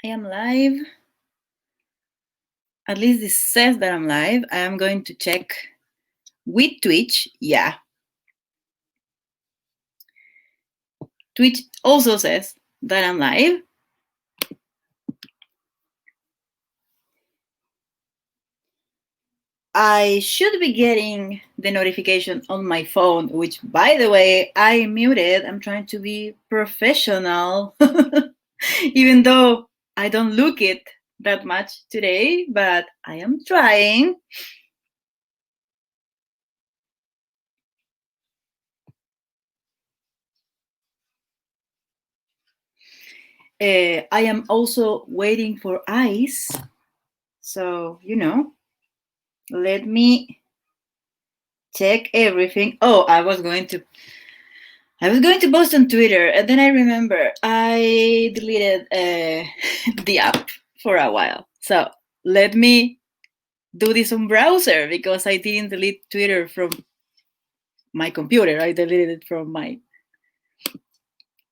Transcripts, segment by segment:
I am live. At least this says that I'm live. I am going to check with Twitch. Yeah. Twitch also says that I'm live. I should be getting the notification on my phone, which, by the way, I muted. I'm trying to be professional, even though I don't look it that much today, but I am trying. I am also waiting for ice. So, let me check everything. Oh, I was going to post on Twitter, and then I remember I deleted the app for a while. So let me do this on browser because I didn't delete Twitter from my computer. I deleted it from my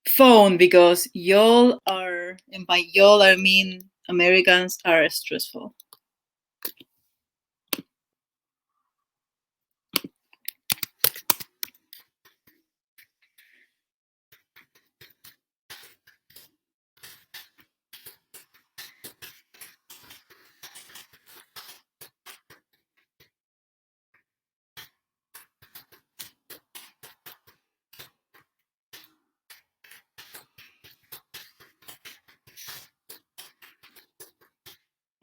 phone because y'all are, and by y'all I mean Americans, are stressful.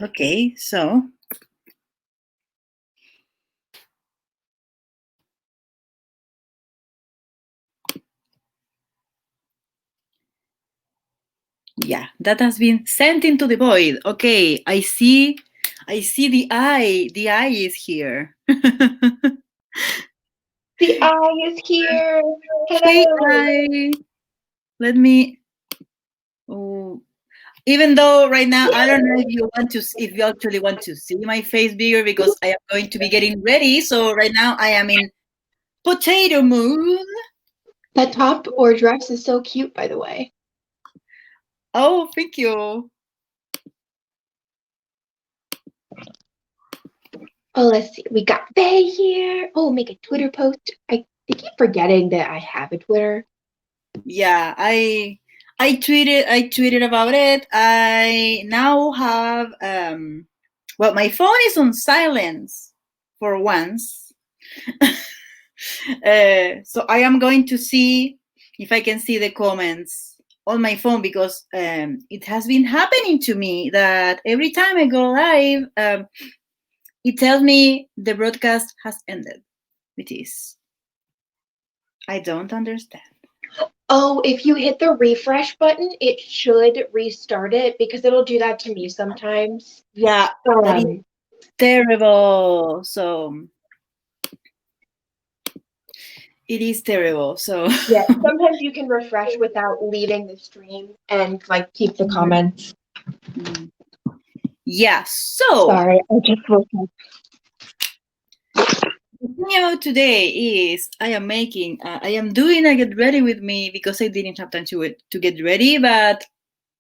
Okay, so yeah, that has been sent into the void. Okay, I see the eye. The eye is here. The eye is here. Hey, Hello. eye. Let me. Oh, even though right now I don't know if you actually want to see my face bigger because I am going to be getting ready. So right now I am in potato mood. That top or dress is so cute, by the way. Oh, thank you. Oh, let's see. We got Faye here. Oh, make a Twitter post. I keep forgetting that I have a Twitter. Yeah, I tweeted about it. I now have well, my phone is on silence for once. So I am going to see if I can see the comments on my phone because it has been happening to me that every time I go live, it tells me the broadcast has ended, which is I don't understand. Oh, if you hit the refresh button, it should restart it because it'll do that to me sometimes. Yeah, that is terrible. So it is terrible. So Yeah, sometimes you can refresh without leaving the stream and like keep the comments. yeah. So Sorry, I just woke up. the thing about today is I am doing a get ready with me because I didn't have time to get ready, but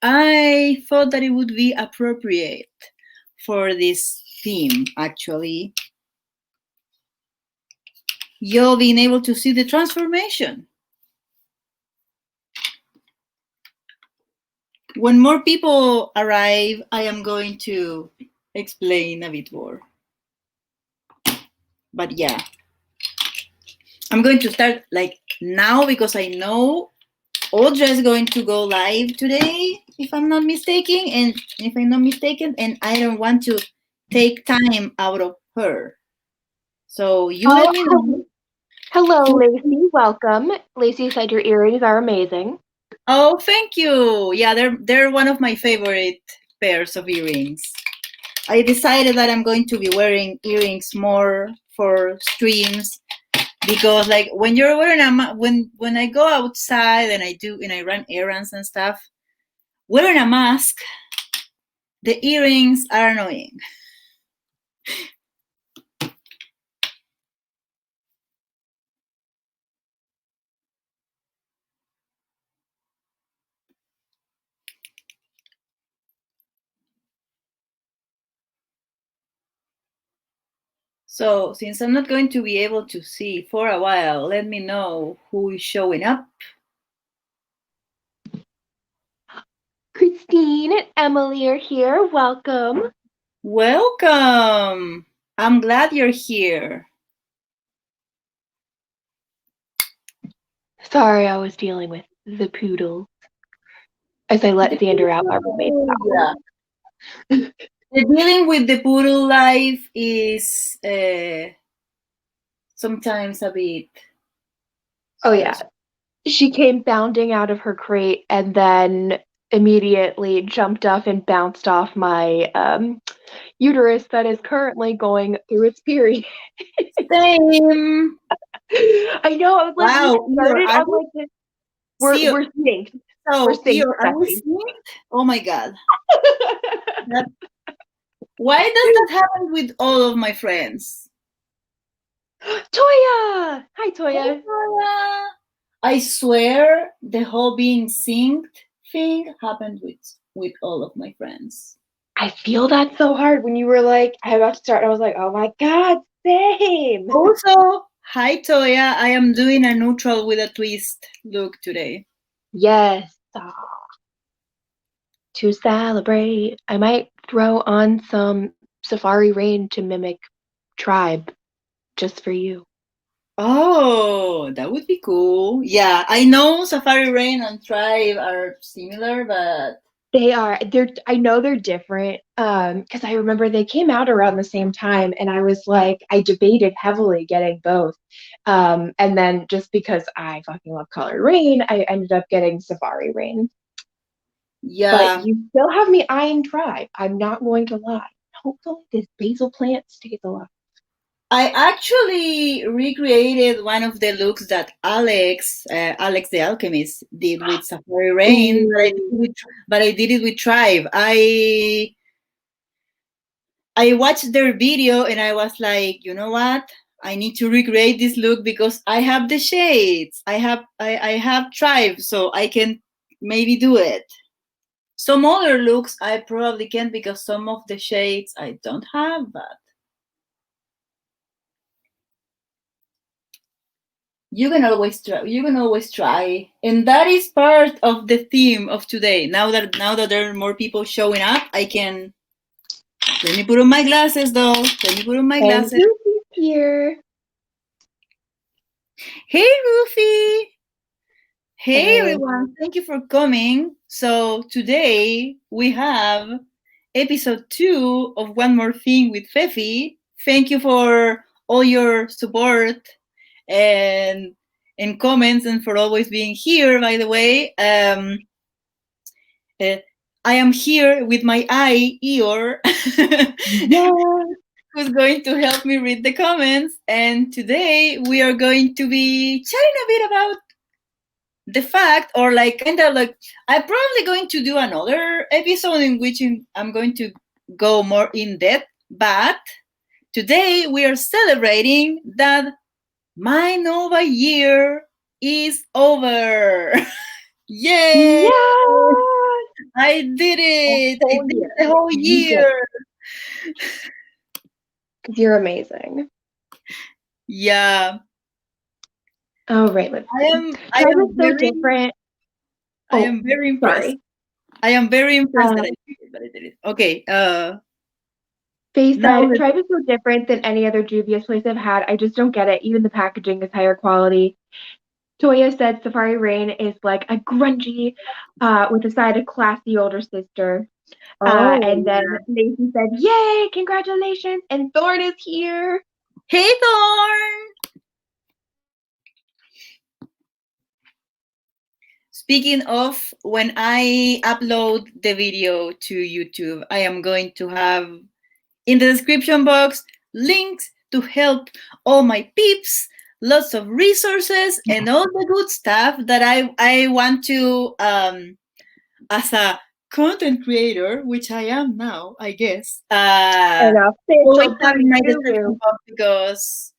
I thought that it would be appropriate for this theme. Actually, you're being able to see the transformation. When more people arrive, I am going to explain a bit more. But yeah, I'm going to start like now because I know Audra is going to go live today, if I'm not mistaken, and I don't want to take time out of her. So you let me know. Hello, Lacey. Welcome. Lacey said your earrings are amazing. Oh, thank you. Yeah, they're one of my favorite pairs of earrings. I decided that I'm going to be wearing earrings more for streams because like when you're wearing when I go outside and I run errands and stuff, wearing a mask, the earrings are annoying. So, since I'm not going to be able to see for a while, let me know who is showing up. Christine and Emily are here. Welcome. Welcome! I'm glad you're here. Sorry, I was dealing with the poodle as I let Xander out my roommate's Yeah. The dealing with the poodle life is sometimes a bit Oh, yeah. stressful. She came bounding out of her crate and then immediately jumped up and bounced off my uterus that is currently going through its period. Same. I know. I was like, we Wow, Eeyore, started are on we? like this. See, We're synced. We're so synced, Eeyore, are we Fefy. synced? Oh my god. That, why does that happen with all of my friends? Toya! Hi, Hey, Toya. Paula. I swear the whole being synced thing happened with all of my friends. I feel that so hard when you were like, I'm about to start. I was like, oh my God, same. Also, hi Toya, I am doing a neutral with a twist look today. Yes. To celebrate, I might throw on some Safari Rain to mimic Tribe just for you. Oh, that would be cool. Yeah, I know Safari Rain and Tribe are similar, but They are. I know they're different. Because I remember they came out around the same time, and I was like, I debated heavily getting both. And then just because I fucking love Colored Rain, I ended up getting Safari Rain. But yeah, you still have me eyeing Tribe. I'm not going to lie. Hopefully, this basil plant stays alive. I actually recreated one of the looks that Alex the Alchemist did with Safari Rain, Ooh. but I did it with Tribe. I watched their video and I was like, you know what? I need to recreate this look because I have the shades. I have Tribe, so I can maybe do it. Some other looks I probably can't because some of the shades I don't have, but you can always try, and that is part of the theme of today. Now that there are more people showing up, I can. Let me put on my glasses, though. Let me put on my And glasses. Ruthie's here. Hey, Ruthie. Hey, Hey. everyone. Thank you for coming. So today we have episode 2 of One More Thing with Fefy. Thank you for all your support and comments, and for always being here. By the way, uh, I am here with my eye Eeyore, Yeah. who's going to help me read the comments. And today we are going to be chatting a bit about the fact, or like kind of like, I'm probably going to do another episode in which I'm going to go more in depth. But today we are celebrating that my Nova year is over. Yay! Yeah. I did A it! I whole did year. the whole You did. year! Because you're amazing. Yeah. Oh, right. Let's I see. am I Tribe is am so very different. I Oh, am very impressed. sorry. I am very impressed that I Um, did it, but I did it. Okay, Faye now said, let's. Tribe is so different than any other dubious place I've had. I just don't get it. Even the packaging is higher quality. Toya said Safari Rain is like a grungy, with a side of classy older sister. Oh, And then Lacey said, Yay, congratulations. And Thorn is here. hey Thorn! Speaking of, when I upload the video to YouTube, I am going to have in the description box links to help all my peeps, lots of resources, and all the good stuff that I want to, as a content creator, which I am now, I guess, An always official have in my guru. description box, because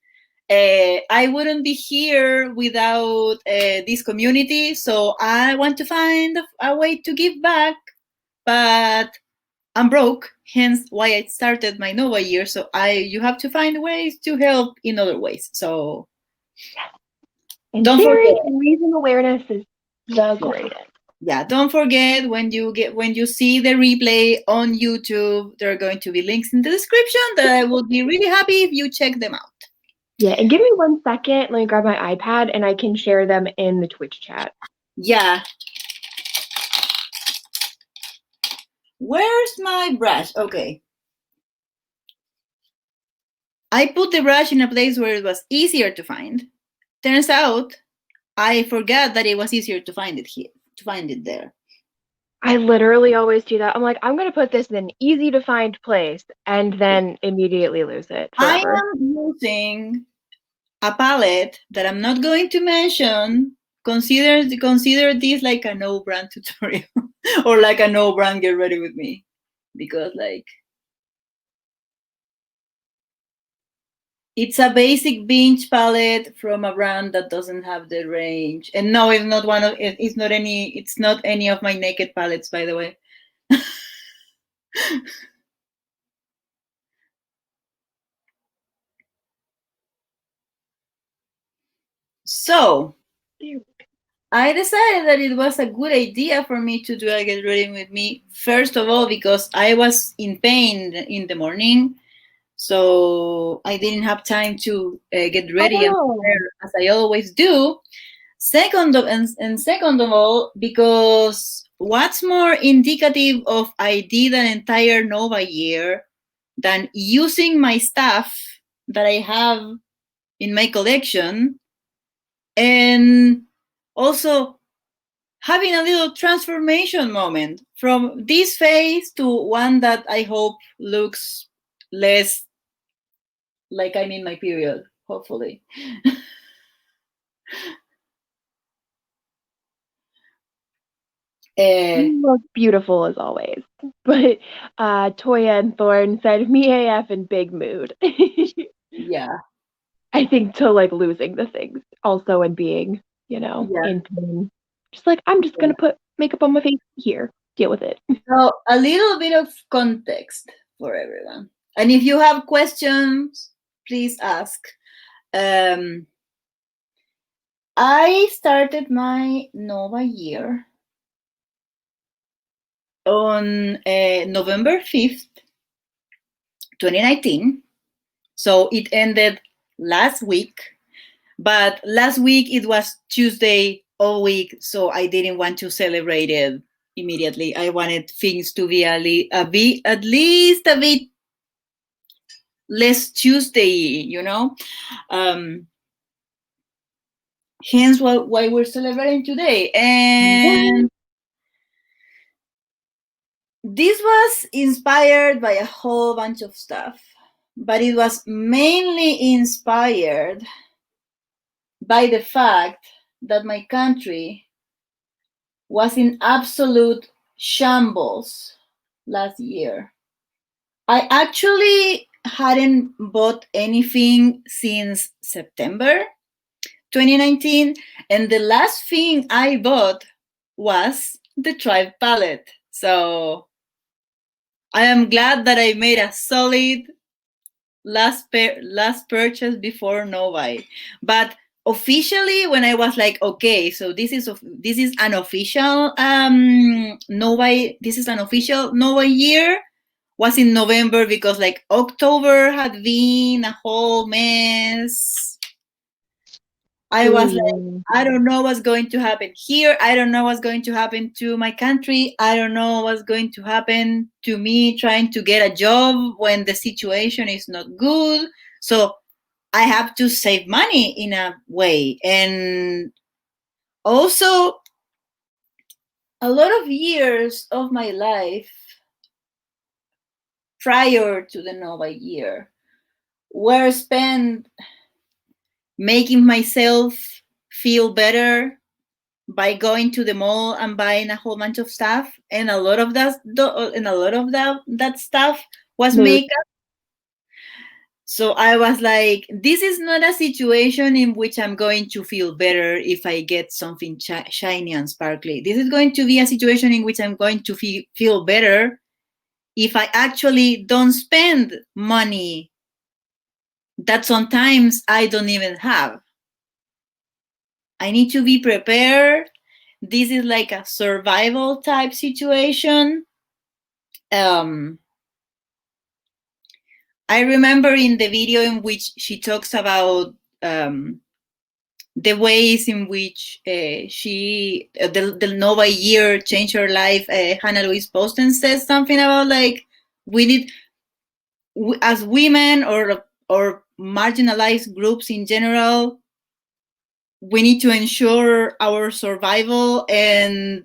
I wouldn't be here without this community. So I want to find a way to give back. But I'm broke, hence why I started my Nova year. So you have to find ways to help in other ways. So And don't sharing forget. and raising awareness is the Yeah. greatest. Yeah, don't forget when you see the replay on YouTube, there are going to be links in the description that I would be really happy if you check them out. Yeah, and give me 1 second. Let me grab my iPad and I can share them in the Twitch chat. Yeah. Where's my brush? Okay. I put the brush in a place where it was easier to find. Turns out I forgot that it was easier to find it here, to find it there. I literally always do that. I'm like, I'm gonna put this in an easy to find place and then immediately lose it I forever. am using a palette that I'm not going to mention. Consider this like a no brand tutorial or like a no brand get ready with me, because like it's a basic binge palette from a brand that doesn't have the range. And no, it's not one of it's not any of my naked palettes, by the way. So I decided that it was a good idea for me to do a get ready with me. First of all, because I was in pain in the morning, so I didn't have time to get ready and Oh, prepare as I always do. And second of all, because what's more indicative of I did an entire Nova year than using my stuff that I have in my collection, and also having a little transformation moment from this phase to one that I hope looks less like I'm in my period, hopefully. uh, you look beautiful as always. But Toya and Thorn said me AF in big mood. yeah, I think to like losing the things also and being, yeah, in pain. Just like I'm just yeah. gonna put makeup on my face here. Deal with it. So a little bit of context for everyone. And if you have questions, please ask. Um, I started my Nova year on November 5th, 2019. So it ended last week, but last week it was Tuesday all week, so I didn't want to celebrate it immediately. I wanted things to be at least a bit less Tuesday, hence why we're celebrating today. What? And this was inspired by a whole bunch of stuff, but it was mainly inspired by the fact that my country was in absolute shambles last year. I actually hadn't bought anything since September 2019, and the last thing I bought was the Tribe palette. So I am glad that I made a solid last purchase before Novi. But officially, when I was like, okay, so this is an official Novi. This is an official Novi year. Was in November, because like October had been a whole mess. I Ooh, was like, yeah. I don't know what's going to happen here. I don't know what's going to happen to my country. I don't know what's going to happen to me trying to get a job when the situation is not good. So I have to save money in a way. And also, a lot of years of my life prior to the Nova year were spent making myself feel better by going to the mall and buying a whole bunch of stuff, and a lot of that stuff was Mood. makeup. So I was like, this is not a situation in which I'm going to feel better if I get something shiny and sparkly. This is going to be a situation in which I'm going to feel better if I actually don't spend money that sometimes I don't even have? I need to be prepared. This is like a survival type situation. Um, I remember in the video in which she talks about the ways in which the Nova year changed her life. Hannah Louise Posten says something about like we need, as women or marginalized groups in general, we need to ensure our survival, and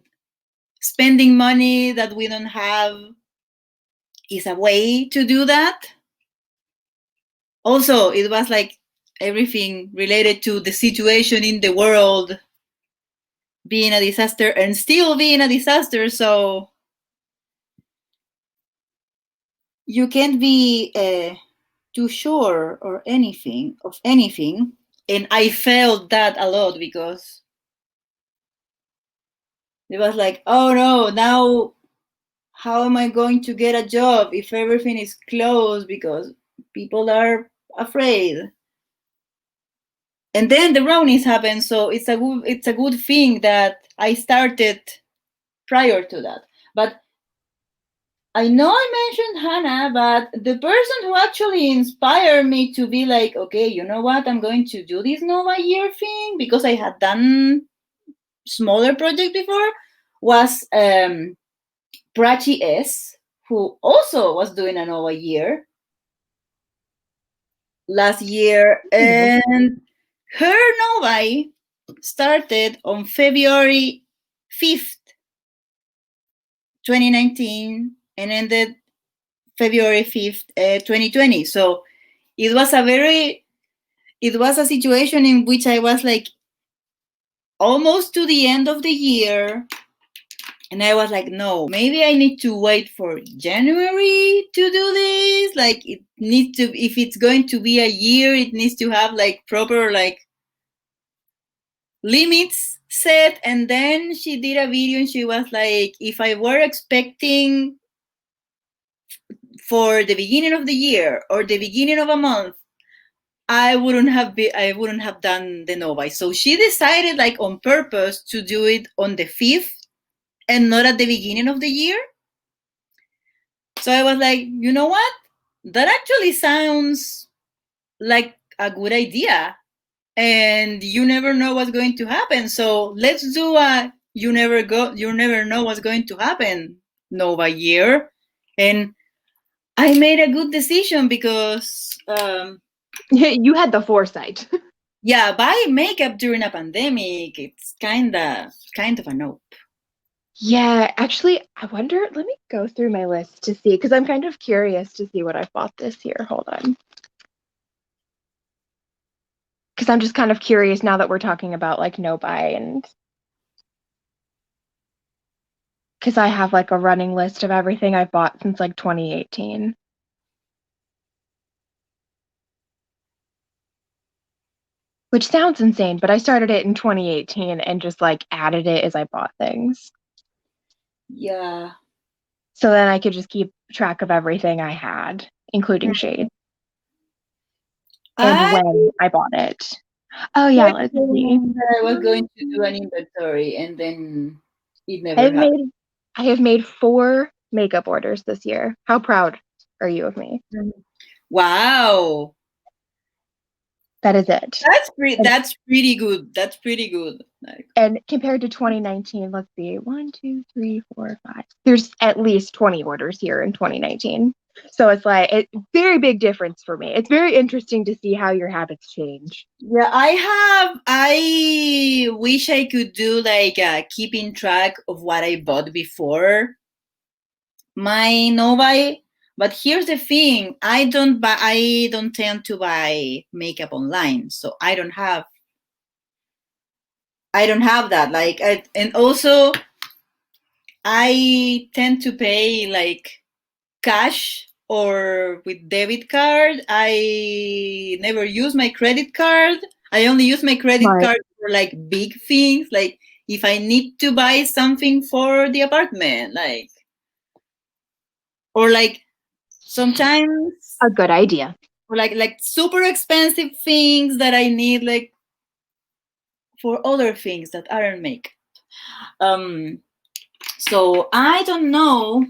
spending money that we don't have is a way to do that. Also, it was like everything related to the situation in the world being a disaster and still being a disaster. So you can't be too sure or anything of anything. And I felt that a lot because it was like, oh no, now how am I going to get a job if everything is closed because people are afraid? And then the Brownies happened, so it's a good thing that I started prior to that. But I know I mentioned Hannah, but the person who actually inspired me to be like, okay, you know what, I'm going to do this Nova Year thing because I had done smaller project before was Prachi S, who also was doing a Nova Year last year, and her Nova started on February 5th, 2019, and ended February 5th, 2020. So it was a situation in which I was like almost to the end of the year, and I was like, no, maybe I need to wait for January to do this. Like it needs to, if it's going to be a year, it needs to have like proper like limits set. And then she did a video and she was like, if I were expecting for the beginning of the year or the beginning of a month, I wouldn't have done the Nova. So she decided like on purpose to do it on the 5th and not at the beginning of the year. So I was like, you know what? That actually sounds like a good idea. And you never know what's going to happen. So let's do a you never know what's going to happen Nova year. And I made a good decision because You had the foresight. yeah, buying makeup during a pandemic, it's kind of a nope. Yeah, actually, I wonder, let me go through my list to see, because I'm kind of curious to see what I bought this year. Hold on. Because I'm just kind of curious now that we're talking about like no buy, and because I have like a running list of everything I've bought since like 2018. Which sounds insane, but I started it in 2018 and just like added it as I bought things. Yeah. So then I could just keep track of everything I had, including shade, and I when I bought it. Oh yeah, tried to let's see. remember I was going to do an inventory and then it I never have happened. made I have made 4 makeup orders this year. How proud are you of me? Wow. That is it. And, That's pretty good. That's pretty good. Like, and compared to 2019, let's see, 1, 2, 3, 4, 5. There's at least 20 orders here in 2019. So it's like a very big difference for me. It's very interesting to see how your habits change. yeah, I wish I could do like keeping track of what I bought before my Novi. But here's the thing: I don't tend to buy makeup online, so I don't have that. Like, and also I tend to pay like cash or with debit card. I never use my credit card. I only use my credit Smart. card for like big things, like if I need to buy something for the apartment, like or like sometimes, A good idea. or like super expensive things that I need like for other things that aren't make. Um, so I don't know.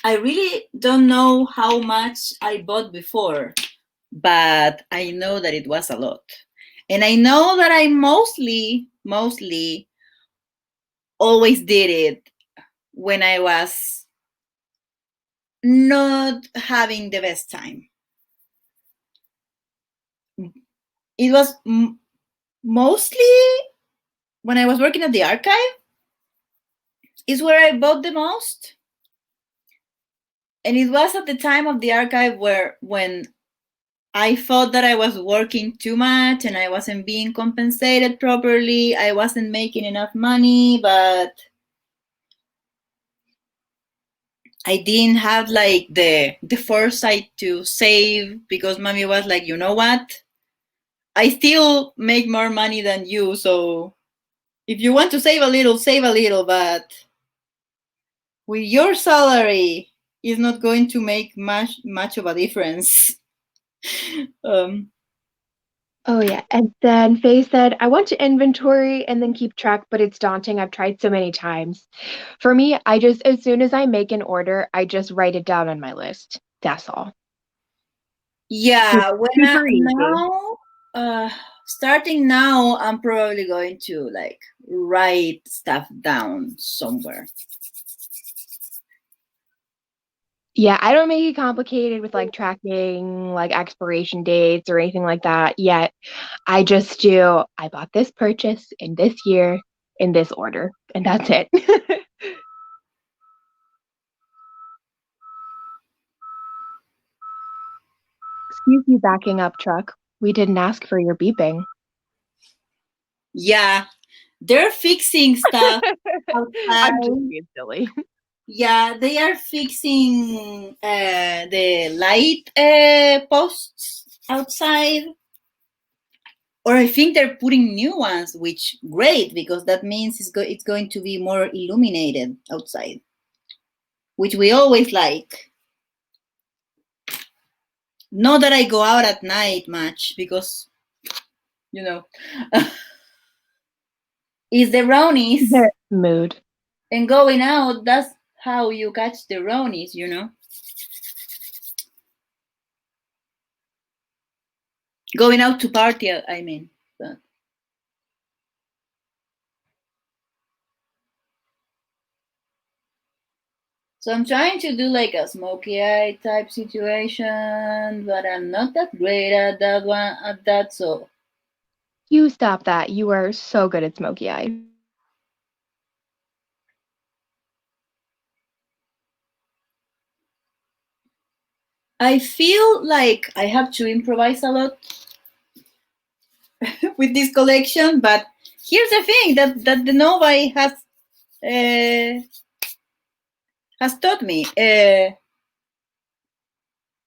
I really don't know how much I bought before, but I know that it was a lot. And I know that I mostly always did it when I was not having the best time. It was mostly when I was working at the archive, is where I bought the most. And it was at the time of the archive where when I thought that I was working too much and I wasn't being compensated properly. I wasn't making enough money, but I didn't have like the foresight to save because mommy was like, you know what? I still make more money than you, so if you want to save a little, but with your salary is not going to make much of a difference. um, Oh yeah. And then Faye said, I want to inventory and then keep track, but it's daunting. I've tried so many times. For me, I just, as soon as I make an order, I just write it down on my list. That's all. yeah, when Super easy. now, starting now, I'm probably going to like write stuff down somewhere. Yeah, I don't make it complicated with like tracking like expiration dates or anything like that yet. I just do, I bought this purchase in this year in this order, and that's it. Excuse you backing up, truck. We didn't ask for your beeping. Yeah, they're fixing stuff I'm just outside. being silly. Yeah, they are fixing the light posts outside, or I think they're putting new ones, which great because that means it's going to be more illuminated outside, which we always like. Not that I go out at night much because you know it's the brownies The mood. and going out. That's how you catch the brownies. Going out to party. I mean. But. So I'm trying to do like a smoky eye type situation, but I'm not that great at that one at that. So You stop that. You are so good at smoky eye. I feel like I have to improvise a lot with this collection. But here's the thing that the Novi has taught me.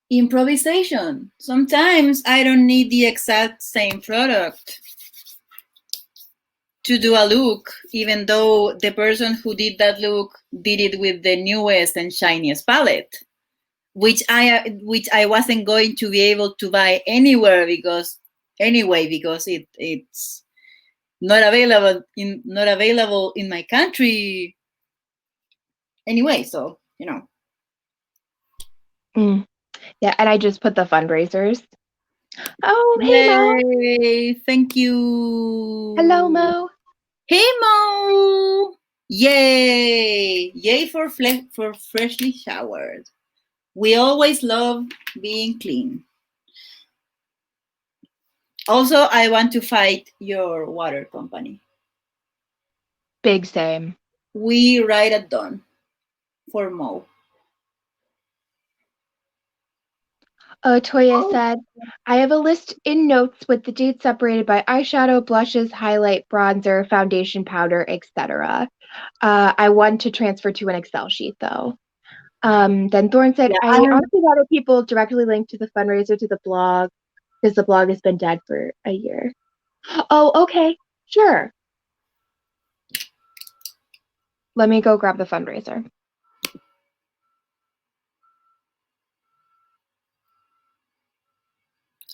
Improvisation. Sometimes I don't need the exact same product to do a look, even though the person who did that look did it with the newest and shiniest palette, which I wasn't going to be able to buy anywhere because it's not available in my country anyway. So Mm. Yeah, and I just put the fundraisers. Oh, hey Mo. yay! Thank Hello, you. Mo. Hey Mo! Yay for freshly showered. We always love being clean. Also, I want to fight your water company. Big same. We ride at dawn for Mo. Toya said, I have a list in notes with the dates separated by eyeshadow, blushes, highlight, bronzer, foundation powder, etc. I want to transfer to an Excel sheet though. Then Thorne said, Yeah, I honestly rather people directly link to the fundraiser to the blog because the blog has been dead for a year. Oh, okay. Sure. Let me go grab the fundraiser.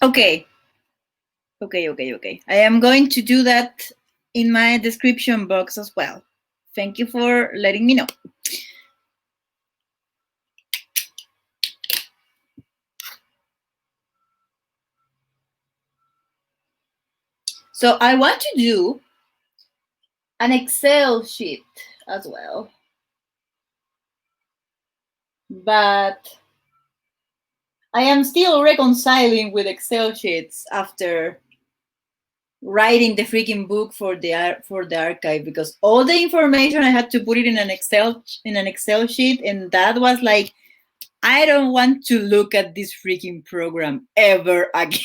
Okay, okay. I am going to do that in my description box as well. Thank you for letting me know. So I want to do an Excel sheet as well, but I am still reconciling with Excel sheets after writing the freaking book for the archive, because all the information I had to put it in an Excel sheet, and that was like, I don't want to look at this freaking program ever again.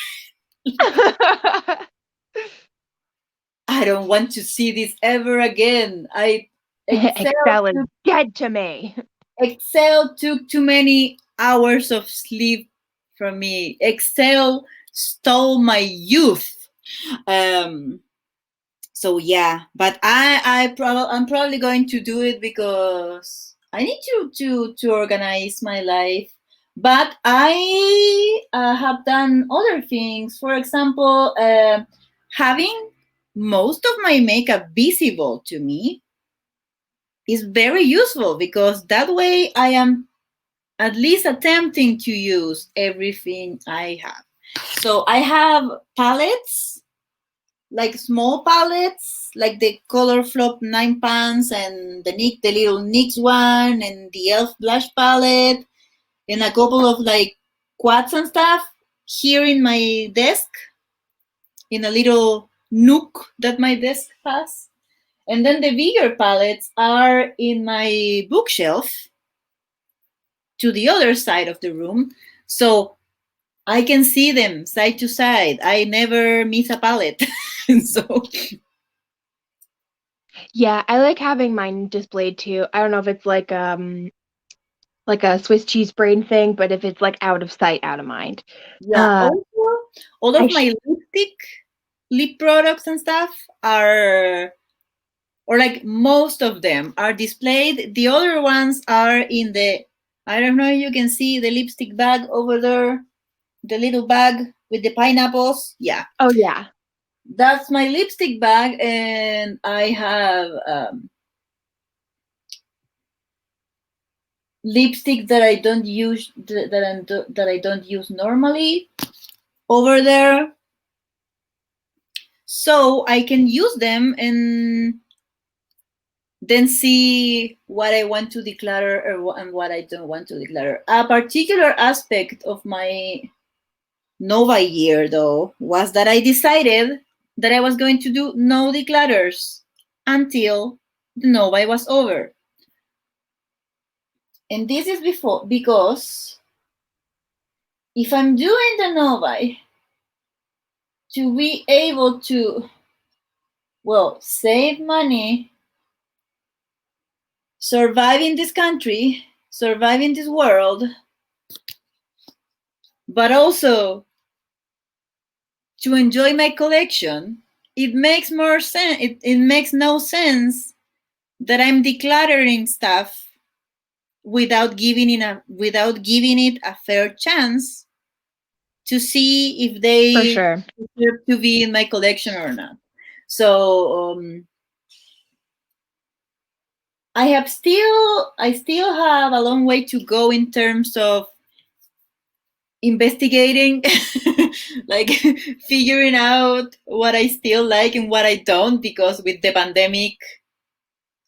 I don't want to see this ever again. I Excel Excel is dead to me. Excel took too many hours of sleep from me. Excel stole my youth. Um, so yeah, but I'm probably going to do it because I need to organize my life. But I have done other things. For example, having most of my makeup visible to me is very useful, because that way I am at least attempting to use everything I have. So I have palettes, like small palettes, like the Color Flop 9 pans and the little NYX one and the Elf blush palette and a couple of like quads and stuff here in my desk, in a little nook that my desk has. And then the bigger palettes are in my bookshelf to the other side of the room. So I can see them side to side. I never miss a palette. So Yeah, I like having mine displayed too. I don't know if it's like a Swiss cheese brain thing, but if it's like out of sight, out of mind. yeah, Uh, also all I of sh my lip products and stuff are, or like most of them are displayed. The other ones are in the, I don't know if you can see the lipstick bag over there, the little bag with the pineapples. Yeah, Oh yeah. that's my lipstick bag, and I have lipstick that I don't use, that I don't use normally over there, so I can use them and then see what I want to declare and what I don't want to declare. A particular aspect of my Nova year, though, was that I decided that I was going to do no declutters until the Nova was over. And this is because if I'm doing the Nova to be able to, well, save money, survive in this country, survive in this world, but also to enjoy my collection, it makes more sense. It makes no sense that I'm decluttering stuff without giving it a fair chance to see if For they sure. deserve to be in my collection or not. So I still have a long way to go in terms of investigating, like figuring out what I still like and what I don't, because with the pandemic,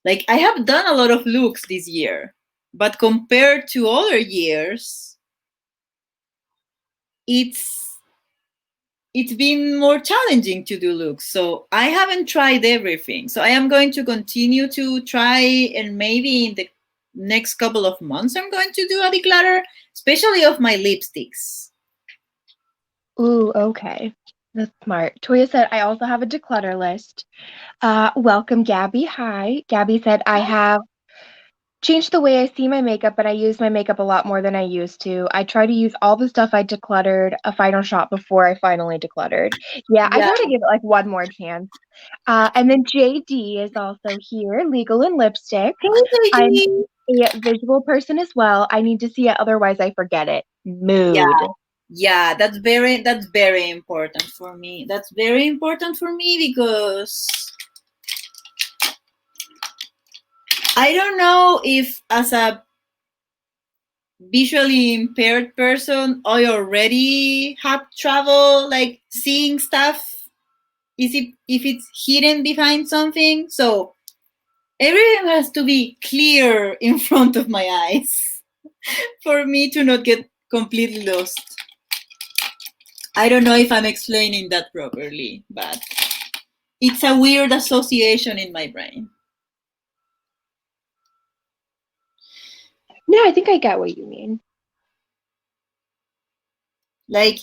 like I have done a lot of looks this year, but compared to other years, it's it's been more challenging to do looks. So I haven't tried everything. So I am going to continue to try, and maybe in the next couple of months I'm going to do a declutter, especially of my lipsticks. Ooh, okay. That's smart. Toya said, I also have a declutter list. Welcome, Gabby. Hi. Gabby said, I have changed the way I see my makeup, but I use my makeup a lot more than I used to. I try to use all the stuff I decluttered a final shot before I finally decluttered. Yeah, I Yeah. gotta give it like one more chance. And then JD is also here, legal and lipstick. Hey, I'm JG. a visual person as well. I need to see it, otherwise I forget it. Yeah, Mood. Yeah, that's very important for me. That's very important for me because I don't know if as a visually impaired person I already have trouble like seeing stuff is it if it's hidden behind something. So everything has to be clear in front of my eyes for me to not get completely lost. I don't know if I'm explaining that properly, but it's a weird association in my brain. No, I think I get what you mean. Like,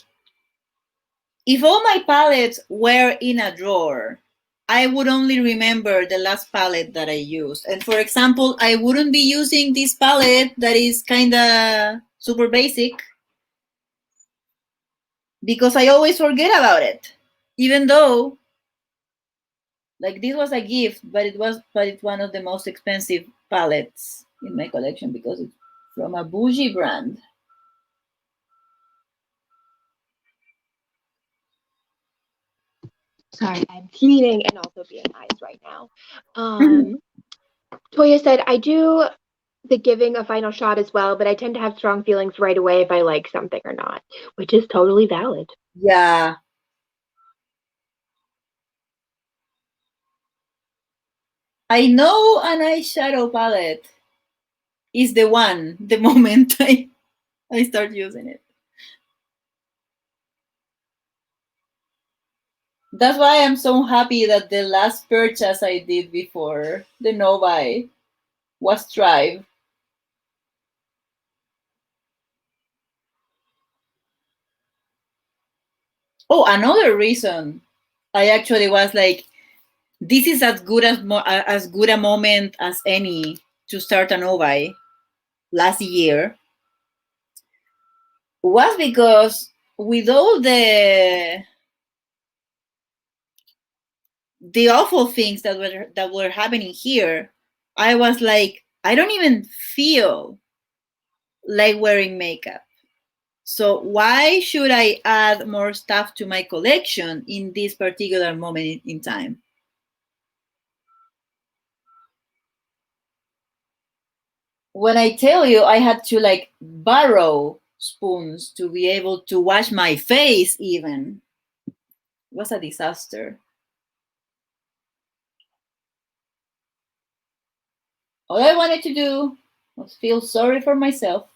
if all my palettes were in a drawer, I would only remember the last palette that I used. And for example, I wouldn't be using this palette that is kind of super basic because I always forget about it. Even though like this was a gift, but it's one of the most expensive palettes in my collection because it's from a bougie brand. Sorry, I'm cleaning and also being nice right now. Um, Toya said, I do the giving a final shot as well, but I tend to have strong feelings right away if I like something or not, which is totally valid. Yeah. I know an eyeshadow palette is the one the moment I start using it. That's why I'm so happy that the last purchase I did before the Novi was Thrive. Oh, another reason I actually was like, this is as good a moment as any to start a Novi last year was because with all the awful things that were happening here, I was like, I don't even feel like wearing makeup. So why should I add more stuff to my collection in this particular moment in time? When I tell you I had to like borrow spoons to be able to wash my face even, it was a disaster. All I wanted to do was feel sorry for myself.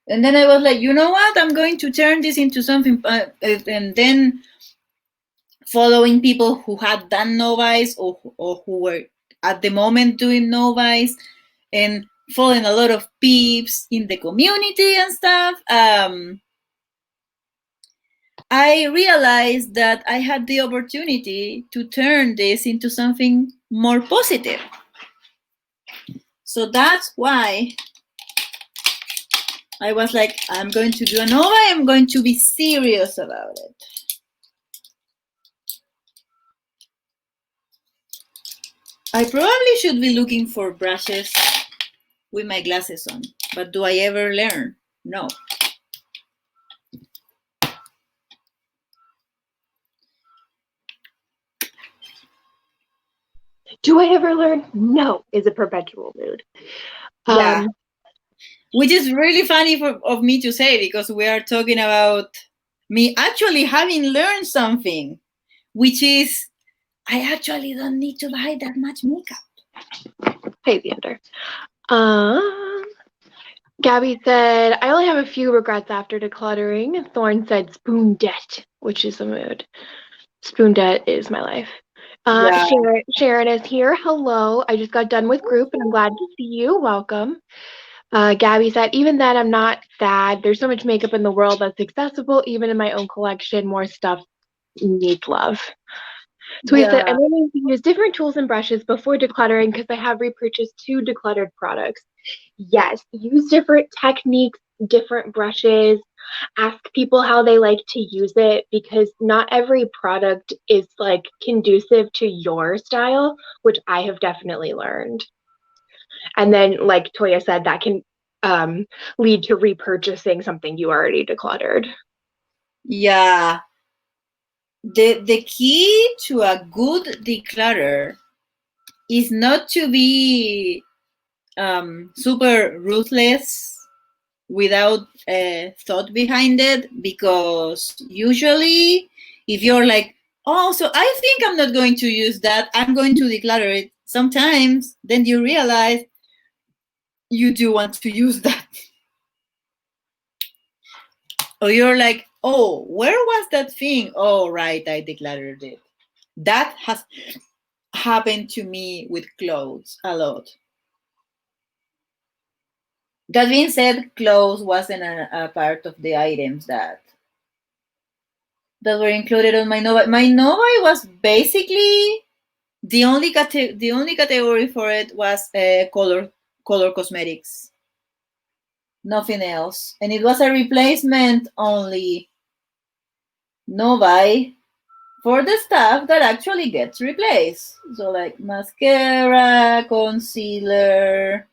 And then I was like, you know what? I'm going to turn this into something. And then following people who had done novice or who were at the moment doing novice and following a lot of peeps in the community and stuff. I realized that I had the opportunity to turn this into something more positive. So that's why I was like, I'm going to do a nova, I'm going to be serious about it. I probably should be looking for brushes with my glasses on, but do I ever learn? No. Do I ever learn? No, is a perpetual mood. Yeah. Um, Which is really funny of me to say because we are talking about me actually having learned something, which is I actually don't need to buy that much makeup. hey, Xander. Um, Gabby said, I only have a few regrets after decluttering. Thorn said, spoon debt, which is a mood. Spoon debt is my life. Yeah. Sharon is here. Hello. I just got done with group and I'm glad to see you. Welcome. Gabby said, even then, I'm not sad. There's so much makeup in the world that's accessible, even in my own collection. More stuff needs love. So we said, I'm Yeah. learning to use different tools and brushes before decluttering because I have repurchased 2 decluttered products. Yes, use different techniques, different brushes. Ask people how they like to use it because not every product is like conducive to your style, which I have definitely learned. And then, like Toya said, that can lead to repurchasing something you already decluttered. Yeah. The key to a good declutter is not to be super ruthless without thought behind it, because usually if you're like, oh, so I think I'm not going to use that, I'm going to declutter it, sometimes then you realize you do want to use that. Or you're like, oh, where was that thing? Oh, right, I decluttered it. That has happened to me with clothes a lot. That being said, clothes wasn't a part of the items that were included on my Nova. My Nova was basically the only category for it was color cosmetics, nothing else, and it was a replacement only Nova for the stuff that actually gets replaced. So like mascara, concealer,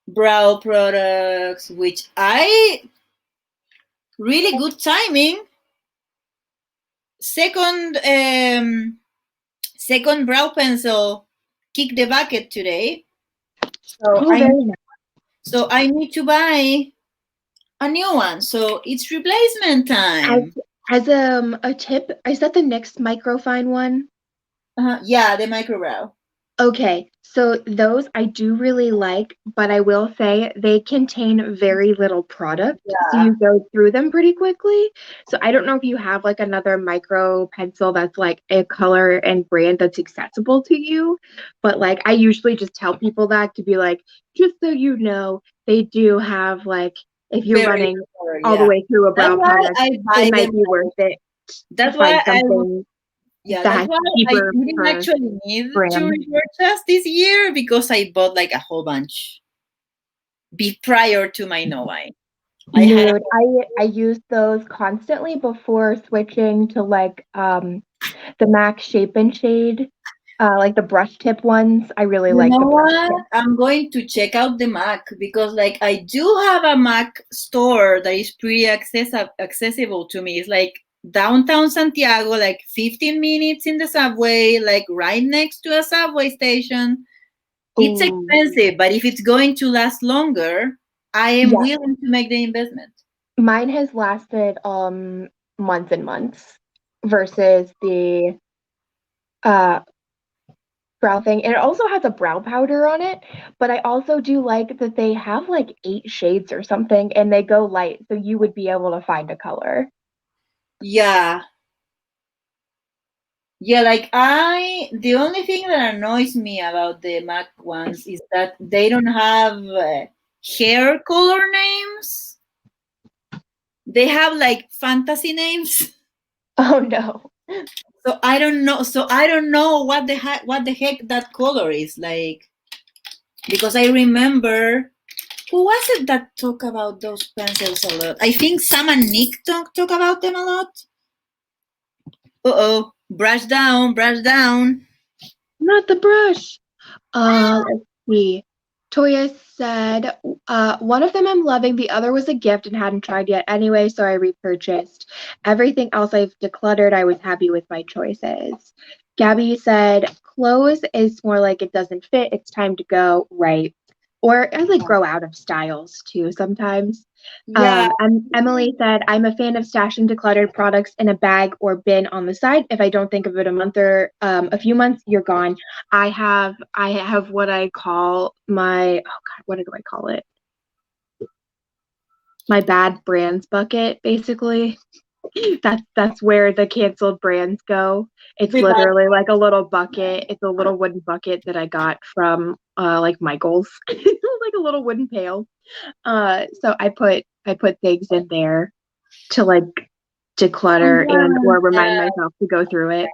brow products, which I really good timing. Second second brow pencil kick the bucket today. So Oh, very nice. I need to buy a new one. So it's replacement As time. a tip, is that the NYX microfine one? Yeah, the microbrow. Okay, so those I do really like, but I will say they contain very little product, so Yeah, you go through them pretty quickly. So I don't know if you have like another micro pencil that's like a color and brand that's accessible to you, but like I usually just tell people that to be like, just so you know, they do have like if you're very running color. all the Yeah, way through a that's brow why product, I it buy them. might be worth it to That's why find something yeah, that that's has why I cheaper didn't per actually need to gram. repurchase this year, because I bought like a whole bunch prior to my Novi. I had a Nude. I use those constantly before switching to like the MAC Shape and Shade, like the brush tip ones. I really You like know the brush what? tip. I'm going to check out the Mac, because like I do have a Mac store that is pretty accessible to me. It's like downtown Santiago, like 15 minutes in the subway, like right next to a subway station. It's Ooh, expensive, but if it's going to last longer, I am yeah. willing to make the investment. Mine has lasted months and months versus the uh brow thing. And it also has a brow powder on it, but I also do like that they have like 8 shades or something and they go light, so you would be able to find a color. Yeah. Yeah, like the only thing that annoys me about the Mac ones is that they don't have hair color names. They have like fantasy names. Oh no. So I don't know. So I don't know what the heck that color is like, because I remember who was it that talk about those pencils a lot. I think Sam and Nick talk about them a lot. Oh, brush down, brush down. Not the brush. Let's see. Toya said, one of them I'm loving, the other was a gift and hadn't tried yet anyway, so I repurchased. Everything else I've decluttered, I was happy with my choices. Gabby said, clothes is more like it doesn't fit, it's time to go, right? Or I like grow out of styles too sometimes. Yeah, And Emily said, I'm a fan of stashing decluttered products in a bag or bin on the side. If I don't think of it a month or a few months, you're gone. I have what I call my oh god, what do I call it? My bad brands bucket, basically. That's where the canceled brands go. It's the bag. literally like a little bucket. It's a little wooden bucket that I got from like Michael's. Like a little wooden pail. So I put things in there to like declutter and or remind Yeah, myself to go through it.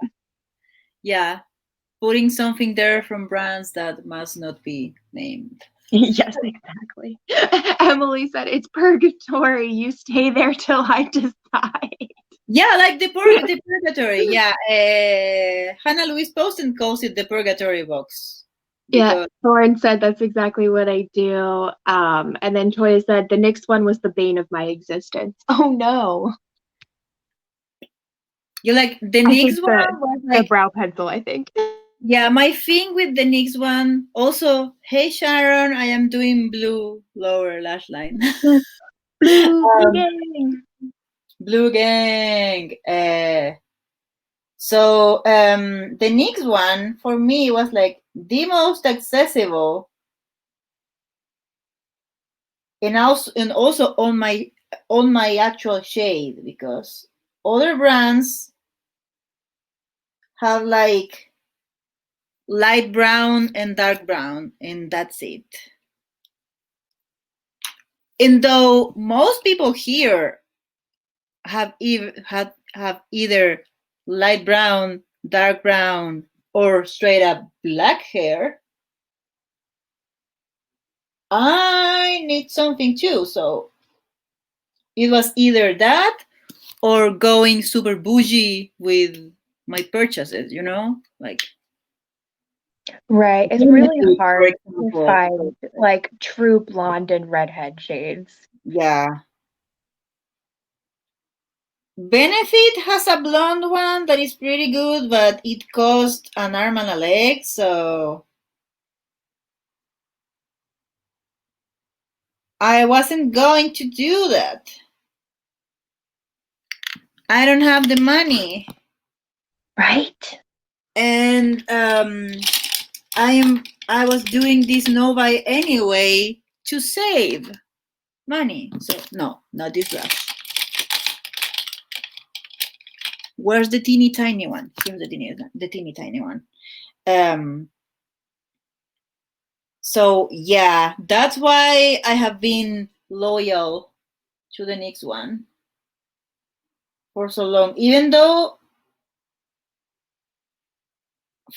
yeah. Putting something there from brands that must not be named. Yes, exactly. Emily said it's purgatory. You stay there till I decide. Yeah, like the purgatory. Yeah, Hannah Louise Poston calls it the purgatory box. Yeah, because Lauren said that's exactly what I do. And then Toya said the next one was the bane of my existence. Oh no. you like the I think next one was the like, brow pencil, I think. yeah, my thing with the next one also, hey Sharon, I am doing blue lower lash line. Blue um, gang. blue gang. So the next one for me was like the most accessible, and also on my actual shade, because other brands have like light brown and dark brown, and that's it. And though most people here have either light brown, dark brown, or straight up black hair, I need something too. So it was either that or going super bougie with my purchases, like Right. It's really Benefit, for hard to example. find like true blonde and redhead shades. Yeah. Benefit has a blonde one that is pretty good, but it cost an arm and a leg, so I wasn't going to do that. I don't have the money. Right? And I was doing this no buy anyway to save money. So no, not this brush. Where's the teeny tiny one? Here's the teeny tiny one. Um, so yeah, that's why I have been loyal to the next one for so long. Even though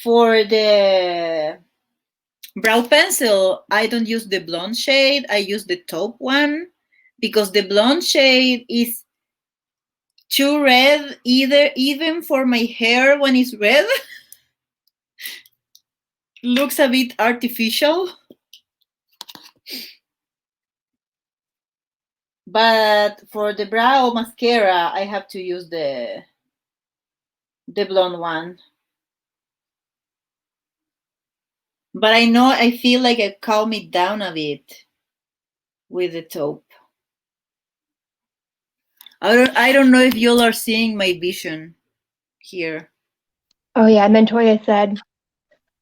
for the brow pencil, I don't use the blonde shade. I use the taupe one because the blonde shade is too red. Even for my hair when it's red, looks a bit artificial. But for the brow mascara, I have to use the blonde one. But I know I feel like I calm it down a bit with the taupe. I don't know if y'all are seeing my vision here. Oh yeah, and then Toya said,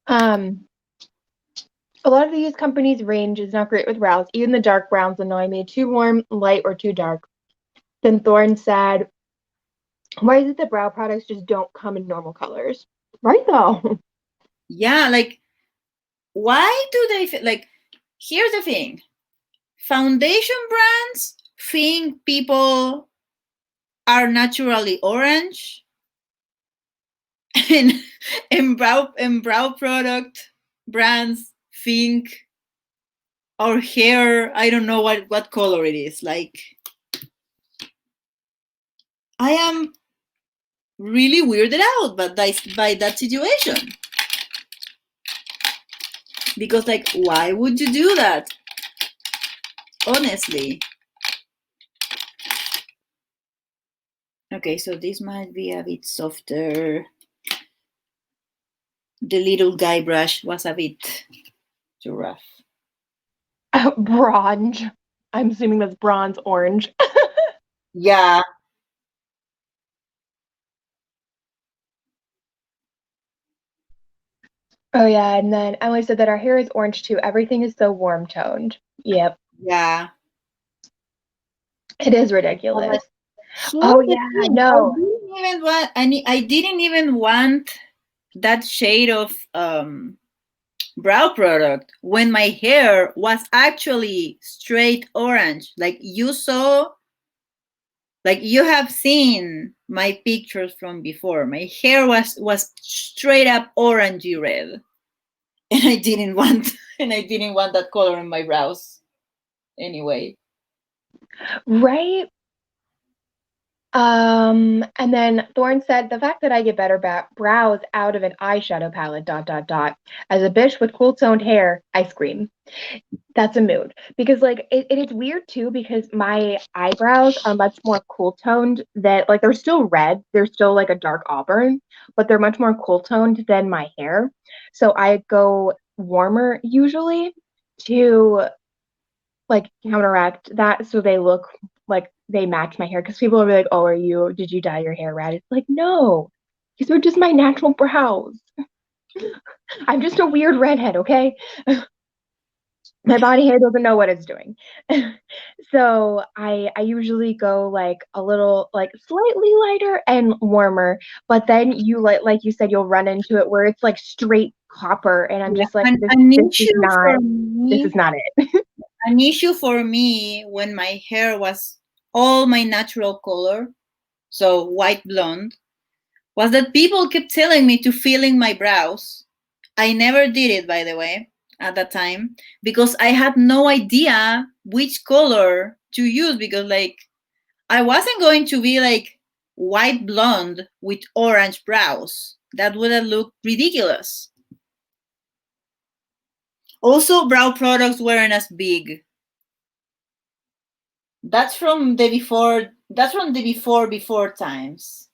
um, a lot of these companies' range is not great with brows. Even the dark browns annoy me. Too warm, light, or too dark. Then Thorne said, why is it that brow products just don't come in normal colors? Right though. Yeah, like why do they like? Here's the thing: foundation brands think people are naturally orange, and and brow product brands think our hair. I don't know what color it is. Like I am really weirded out by that situation, because like why would you do that? Honestly. Okay, so this might be a bit softer. The little guy brush was a bit too rough. Bronze. I'm assuming that's bronze orange. Yeah, Oh yeah, and then Emily said that our hair is orange too. Everything is so warm toned. Yep, yeah. it is But like, ridiculous. Oh here's the yeah, thing. no. I didn't even want that shade of brow product when my hair was actually straight orange. Like you have seen my pictures from before. My hair was straight up orangey red, and I didn't want that color in my brows anyway. Right? And then Thorne said, the fact that I get better brows out of an eyeshadow palette, dot, dot, dot. As a bitch with cool toned hair, I scream. That's a mood. Because, like, it is weird too, because my eyebrows are much more cool toned than, like, they're still red. They're still like a dark auburn, but they're much more cool toned than my hair. So I go warmer usually to like counteract that so they look like they match my hair because people are like, oh, did you dye your hair red? It's like, no, these are just my natural brows. I'm just a weird redhead, okay? My body hair doesn't know what it's doing. So I usually go like a little like slightly lighter and warmer, but then like you said, you'll run into it where it's like straight copper, and I'm Yeah. just like, An, this an this is issue not for this is me, not it. an issue for me when my hair was all my natural color, so white blonde, was that people kept telling me to fill in my brows. I never did it, by the way, at that time, because I had no idea which color to use, because like I wasn't going to be like white blonde with orange brows. That would have looked ridiculous. Also, brow products weren't as big. That's from the before times.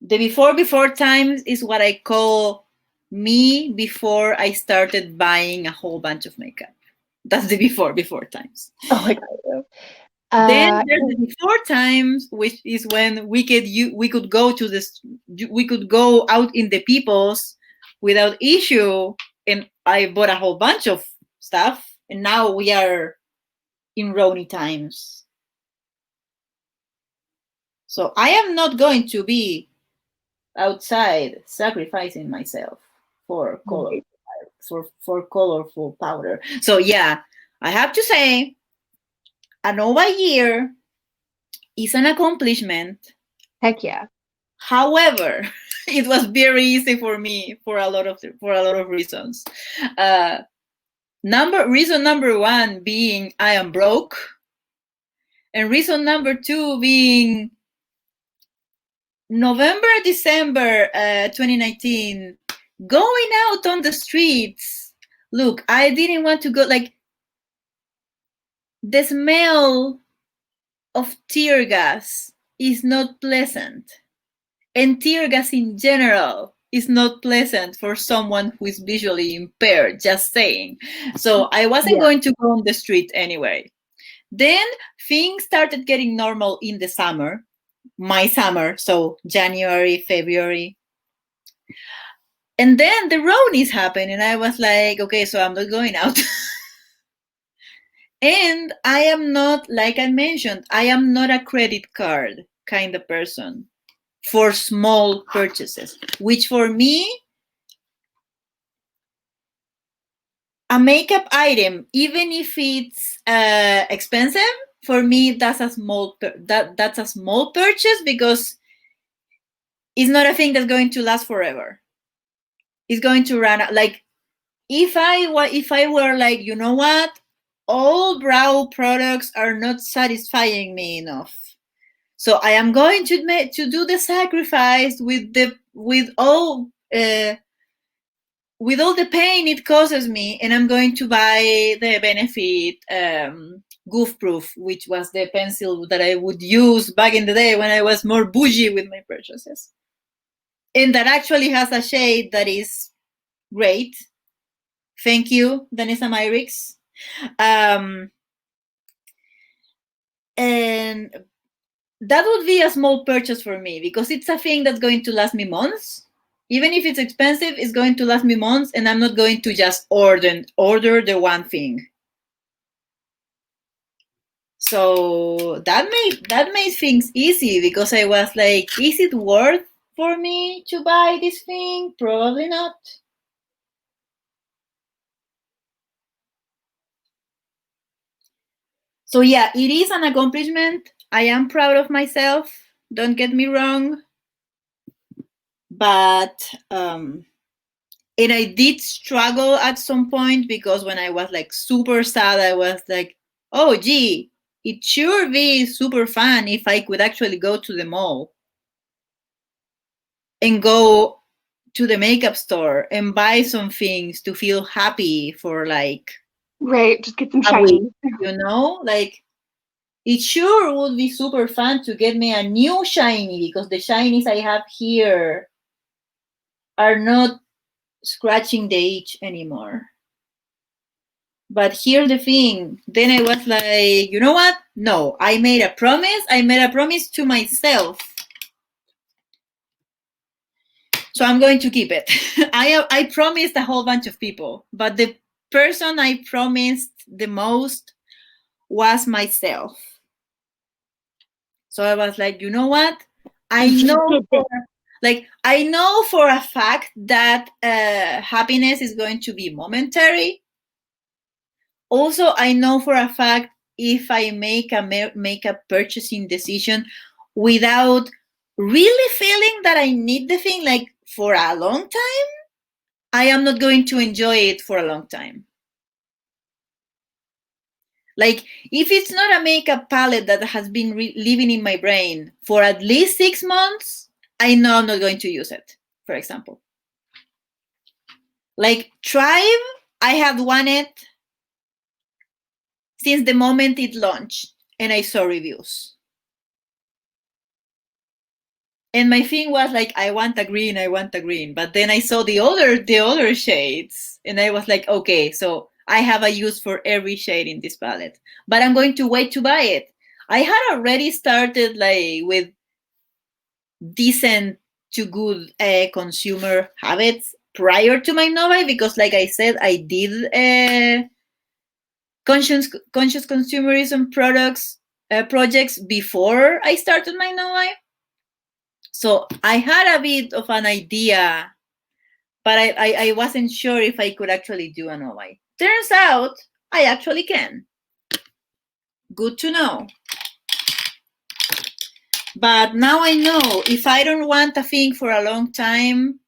The before times is what I call me before I started buying a whole bunch of makeup. That's the before times. Oh my god. Then Uh, there's the before times, which is when we could go to this, we could go out in the peoples without issue, and I bought a whole bunch of stuff, and now we are in Roni times. So I am not going to be outside sacrificing myself for color, for colorful powder. So yeah, I have to say, a Nova year is an accomplishment. heck yeah. However, it was very easy for me for a lot of reasons. Uh, reason number one being I am broke, and reason number two being November, December 2019, going out on the streets. Look, I didn't want to go, like, the smell of tear gas is not pleasant. And tear gas in general is not pleasant for someone who is visually impaired, just saying. So I wasn't Yeah. going to go on the street anyway. Then things started getting normal in the summer, my summer, so January, February. And then the Ronies happened, and I was like, okay, so I'm not going out. And I am not, like I mentioned, I am not a credit card kind of person for small purchases, which for me, a makeup item, even if it's expensive, for me that's a small purchase, because it's not a thing that's going to last forever. It's going to run out. Like, if I were like, you know what, all brow products are not satisfying me enough, so I am going to do the sacrifice with all the pain it causes me, and I'm going to buy the Benefit Goof Proof, which was the pencil that I would use back in the day when I was more bougie with my purchases. And that actually has a shade that is great. Thank you, Danessa Myrix. And that would be a small purchase for me, because it's a thing that's going to last me months. Even if it's expensive, it's going to last me months, and I'm not going to just order the one thing. So that made things easy, because I was like, is it worth for me to buy this thing? Probably not. So yeah, it is an accomplishment. I am proud of myself. Don't get me wrong. But and I did struggle at some point, because when I was like super sad, I was like, oh gee, it sure be super fun if I could actually go to the mall and go to the makeup store and buy some things to feel happy for like Right, just get some a week, shiny. like it sure would be super fun to get me a new shiny, because the shinies I have here are not scratching the itch anymore. But here's the thing. Then I was like, you know what? No, I made a promise. I made a promise to myself. So I'm going to keep it. I promised a whole bunch of people, but the person I promised the most was myself. So I was like, you know what? I know for a fact that happiness is going to be momentary. Also, I know for a fact if I make a purchasing decision without really feeling that I need the thing like for a long time, I am not going to enjoy it for a long time. Like if it's not a makeup palette that has been living in my brain for at least 6 months, I know I'm not going to use it, for example. Like Thrive, I have wanted since the moment it launched and I saw reviews. And my thing was like, I want a green. But then I saw the other shades and I was like, okay, so I have a use for every shade in this palette, but I'm going to wait to buy it. I had already started like with decent to good consumer habits prior to my Novi, because like I said, I did conscious consumerism projects before I started my Novi. So I had a bit of an idea, but I wasn't sure if I could actually do a Novi. Turns out I actually can. Good to know. But now I know if I don't want a thing for a long time,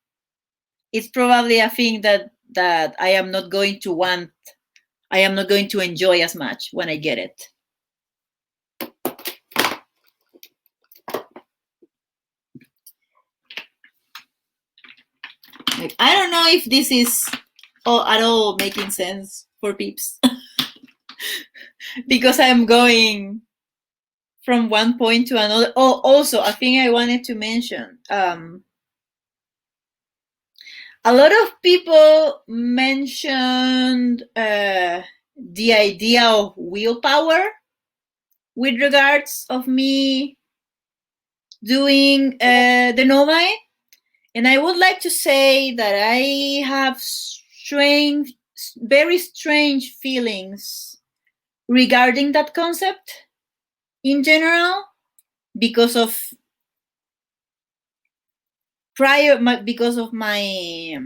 it's probably a thing that I am not going to want. I am not going to enjoy as much when I get it. Like, I don't know if this is at all making sense for peeps. Because I'm going from one point to another. Oh, also, a thing I wanted to mention. A lot of people mentioned the idea of willpower with regards of me doing the Novae. And I would like to say that I have very strange feelings regarding that concept in general, because of because of my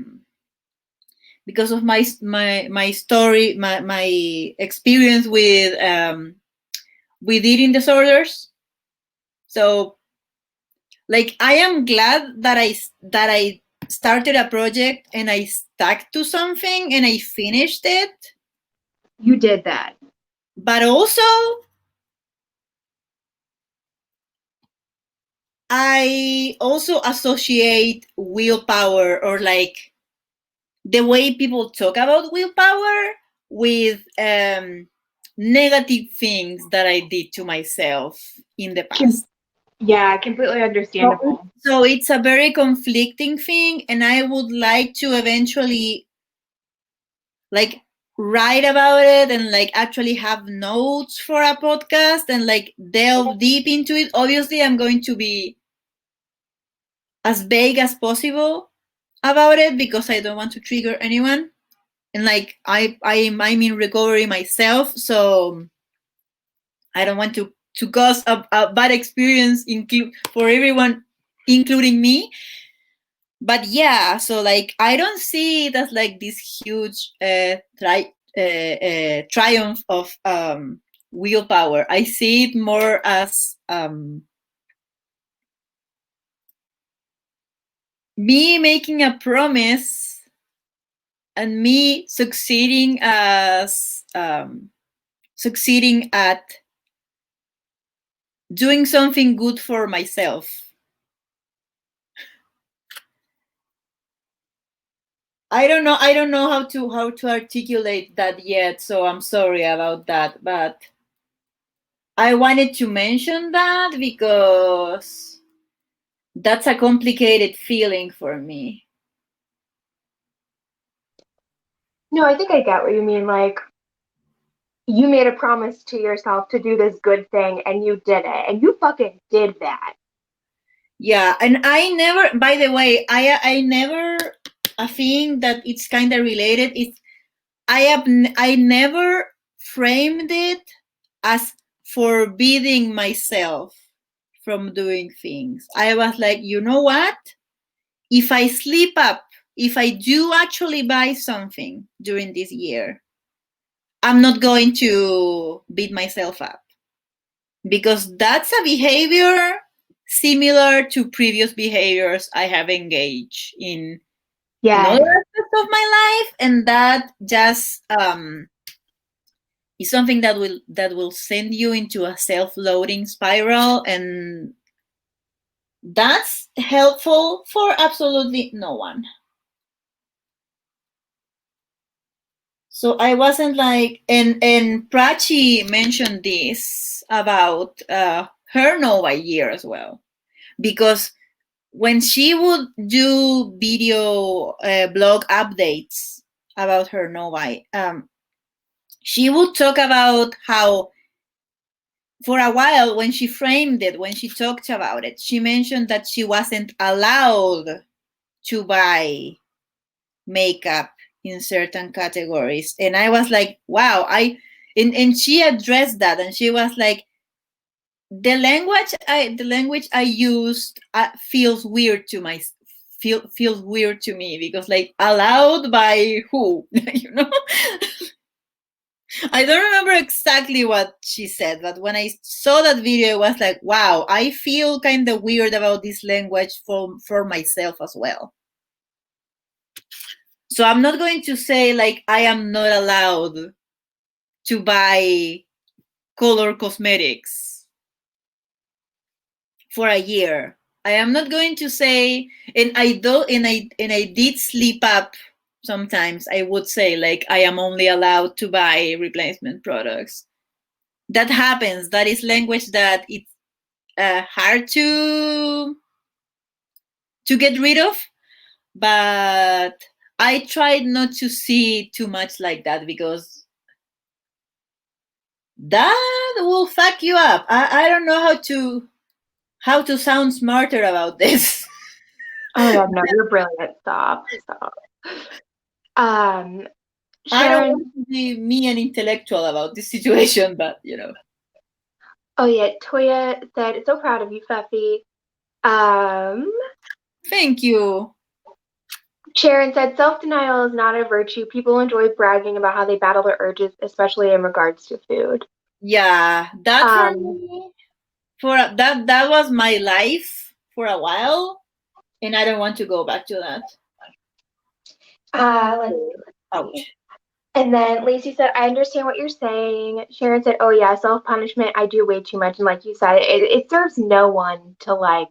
story, my experience with eating disorders. So like I am glad that I started a project and I stuck to something and I finished it. You did that. But also I also associate willpower, or like the way people talk about willpower, with negative things that I did to myself in the past. Yeah, completely understandable. So it's a very conflicting thing, and I would like to eventually like write about it and like actually have notes for a podcast and like delve deep into it. Obviously, I'm going to be as vague as possible about it because I don't want to trigger anyone. And like I'm in recovery myself, so I don't want to cause a bad experience for everyone, including me. But yeah, so like I don't see it as like this huge triumph of willpower. I see it more as me making a promise and me succeeding at doing something good for myself. I don't know how to articulate that yet, so I'm sorry about that, but I wanted to mention that because that's a complicated feeling for me. No, I think I get what you mean. Like, you made a promise to yourself to do this good thing and you did it. And you fucking did that. Yeah, and I never, by the way, I never, a thing that it's kind of related is I never framed it as forbidding myself from doing things. I was like, you know what? If I slip up, if I do actually buy something during this year, I'm not going to beat myself up because that's a behavior similar to previous behaviors I have engaged in Yeah. other aspects of my life, and that just is something that will send you into a self-loading spiral, and that's helpful for absolutely no one. So I wasn't like, and Prachi mentioned this about her Nova year as well, because when she would do video blog updates about her Nova, she would talk about how for a while when she framed it, when she talked about it, she mentioned that she wasn't allowed to buy makeup in certain categories. And I was like, wow, and she addressed that and she was like, the language I used feels weird to my feels weird to me because like allowed by who you know. I don't remember exactly what she said, but when I saw that video, it was like, wow, I feel kind of weird about this language for myself as well. So I'm not going to say like I am not allowed to buy color cosmetics for a year. I am not going to say, and I do, and I did slip up sometimes. I would say like I am only allowed to buy replacement products. That happens. That is language that it's hard to get rid of, but I tried not to see too much like that because that will fuck you up. I don't know how to sound smarter about this. Oh my God, no, you're brilliant. Stop, stop. Um, I don't Sharon, want to be me an intellectual about this situation, but you know. oh yeah, Toya said, so proud of you, Fefy. Um, Thank you. Sharon said, self-denial is not a virtue. People enjoy bragging about how they battle their urges, especially in regards to food. Yeah, that for Um, me, that was my life for a while, and I don't want to go back to that. let's Oh, see. ouch. And then Lacey said, I understand what you're saying. Sharon said, oh yeah, self-punishment, I do way too much. And like you said, it serves no one to like